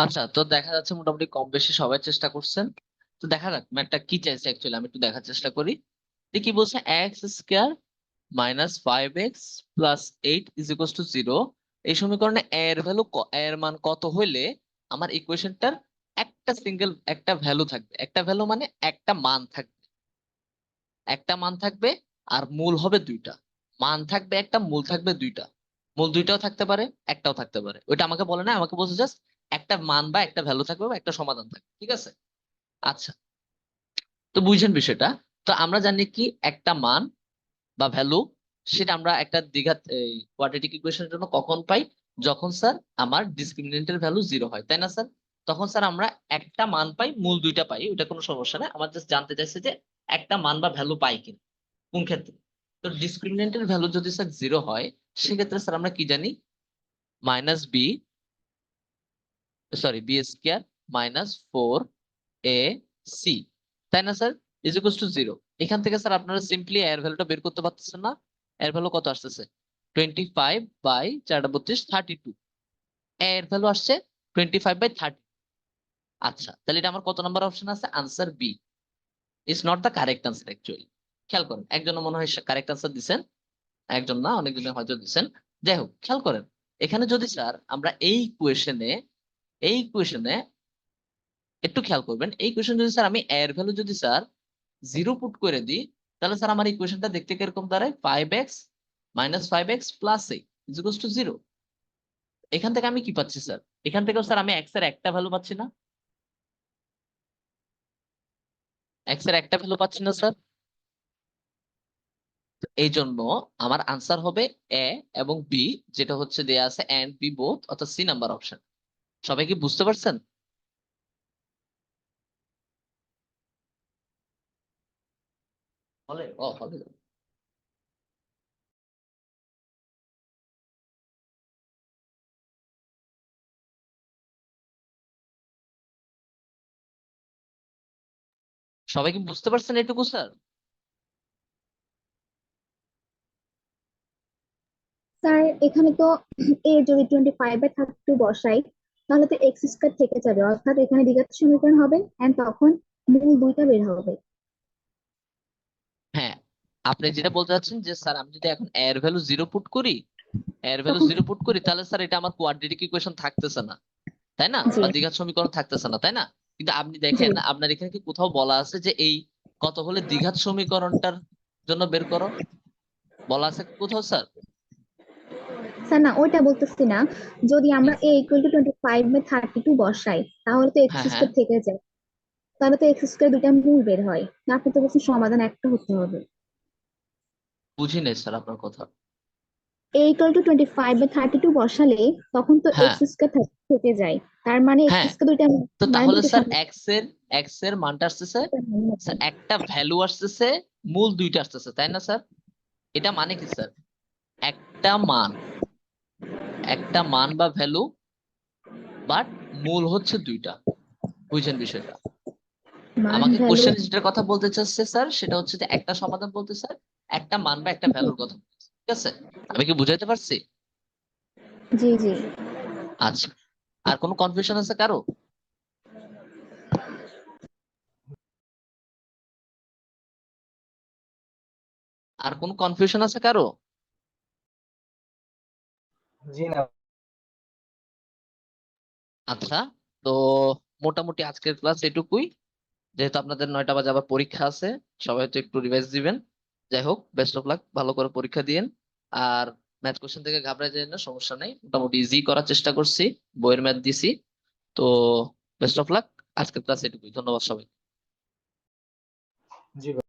আচ্ছা, তো দেখা যাচ্ছে মোটামুটি কম বেশি সবাই চেষ্টা করছেন। তো দেখা যাক ম্যাথটা কি চাইছে অ্যাকচুয়ালি, আমি একটু দেখার চেষ্টা করি। তো কি বলছে, x square minus 5x plus 8 is equals to 0। এই সমীকরণে এর ভ্যালু, এর মান কত হইলে আমার ইকুয়েশনটার একটা ভ্যালু থাকবে। একটা ভ্যালু মানে একটা মান থাকবে, একটা মান থাকবে, আর মূল হবে দুইটা। মান থাকবে একটা, মূল থাকবে দুইটা। মূল দুইটাও থাকতে পারে, একটাও থাকতে পারে, ওইটা আমাকে বলে না, আমাকে বলছে জাস্ট একটা মান বা একটা ভ্যালু থাকবে বা একটা সমাধান থাকবে, ঠিক আছে? আচ্ছা, তো বুঝছেন বিষয়টা। তো আমরা জানি কি একটা মান বা ভ্যালু, সেটা আমরা একটা দ্বিঘাত কোয়াড্রেটিক ইকুয়েশনের জন্য কখন পাই? যখন স্যার আমার ডিসক্রিমিনেন্টের ভ্যালু 0 হয়, তাই না স্যার? তখন স্যার আমরা একটা মান পাই, মূল দুইটা পাই, ওটা কোনো সমস্যা নেই। আমার জাস্ট জানতে চাইছে যে একটা মান বা ভ্যালু পাই কিনা, কোন ক্ষেত্রে। তো ডিসক্রিমিনেন্টের ভ্যালু যদি স্যার 0 হয়, সেক্ষেত্রে স্যার আমরা কি জানি? Minus B, sorry, B square minus 4 A C, তাই না স্যার? Is equals to 0। এখান থেকে স্যার আপনারা সিম্পলি এর ভ্যালুটা বের করতে পারতেছেন না? এর ভ্যালু কত আসতেছে? 25/4 32। এর ভ্যালু আসছে 25/30। আচ্ছা, তাহলে এটা আমার কত নাম্বার অপশন আছে? Answer B is not the correct answer actually. খেয়াল করেন, একজন মনে হয় কারেক্ট আনসার দিচ্ছেন, একজন না, অনেকজনে হয়তো দিচ্ছেন। যাই হোক, খেয়াল করেন, এখানে যদি স্যার আমরা এই কোয়েশনে একটু খেয়াল করবেন, এই কোয়েশন যদি স্যার আমি এর ভ্যালু যদি স্যার 0 পুট করে দিই, তাহলে স্যার আমার ইকুয়েশনটা দেখতে কিরকম দাঁড়ায়? 5x minus 5x plus 8 is equals to 0। এখান থেকে আমি কি পাচ্ছি স্যার? এখান থেকেও স্যার আমি x এর একটা ভ্যালু পাচ্ছি না? x এর একটা ভ্যালু পাচ্ছি না স্যার? এই জন্য আমার আনসার হবে এ এবং বি, যেটা হচ্ছে দেয়া আছে এন্ড বি বোথ, অর্থাৎ সি নাম্বার অপশন। সবাই কি বুঝতে পারছেন? হলে হলে সবাই কি বুঝতে পারছেন এটুকু স্যার? স্যার এখানে তো এ যদি 25/32 বসাই, তাহলে তো এক্স স্কোয়ার থেকে যাবে, অর্থাৎ এখানে দ্বিঘাত সমীকরণ হবে এন্ড তখন মূল দুইটা বের হবে। হ্যাঁ, আপনি যেটা বলতে চাচ্ছেন যে স্যার আমি যদি এখন এর ভ্যালু 0 পুট করি, তখন তাহলে স্যার এটা আমার কোয়াড্রেটিক ইকুয়েশন থাকতেছে না, তাই না? জি বা দ্বিঘাত সমীকরণ থাকতেছে না, তাই না? কিন্তু আপনি জি দেখেন, আপনার এখানে কি কোথাও বলা আছে যে এই কত হলে দ্বিঘাত সমীকরণটার জন্য বের করো? বলা আছে কোথাও স্যার? স্যার, না ওইটা বলতেছি না। যদি আমরা এ ইকুয়াল টু 25/32 বসাই, তাহলে তো এক্স হ্যাঁ, হ্যাঁ, স্কোয়ার থেকে যায়, তাহলে তো এক্স স্কোয়ার দুইটা মূল বের হয় না, আপনি তো বলছেন সমাধান একটা হতে হবে। বুঝি নাই স্যার আপনার কথা। এ ইকুয়াল টু 25/32 বসালে তখন তো হ্যাঁ, এক্স স্কোয়ার থেকে যায়, তার মানে এক্স হ্যাঁ, স্কোয়ার দুইটা তো মানে তাহলে দুটো স্যার সমান। এক্স এর মানটা আসতেছে, স্যার একটা ভ্যালু আসতেছে, মূল দুইটা আসতেছে, তাই না স্যার? এটা মানে কি স্যার? একটা মান, একটা মান বা ভ্যালু, বাট মূল হচ্ছে দুইটা। বুঝছেন বিষয়টা? মান আমাকে ভ্যালু। কোশ্চেন যেটার কথা বলতে চাচ্ছে স্যার, সেটা হচ্ছে যে একটা সমাধান বলতে স্যার একটা মান বা একটা ভ্যালুর কথা বলতেছে, ঠিক আছে? আমি কি বুঝাইতে পারছি? জি জি। আচ্ছা, আর কোনো কনফিউশন আছে কারো? আর কোনো কনফিউশন আছে কারো? জি না। আচ্ছা, তো মোটামুটি আজকের ক্লাস এটুকুই। যেহেতু আপনাদের 9টা বাজে আবার পরীক্ষা আছে, সবাই তো একটু রিভাইজ দিবেন। যাই হোক, বেস্ট অফ লাক, ভালো করে পরীক্ষা দিয়েন। আর ম্যাথ কোশ্চেন থেকে ঘাবড়ে যায় না, সমস্যা নেই, মোটামুটি ইজি করার চেষ্টা করছি, বইয়ের ম্যাথ দিছি। তো বেস্ট অফ লাক, আজকের ক্লাস এটুকুই, ধন্যবাদ সবাই। জি ভাই।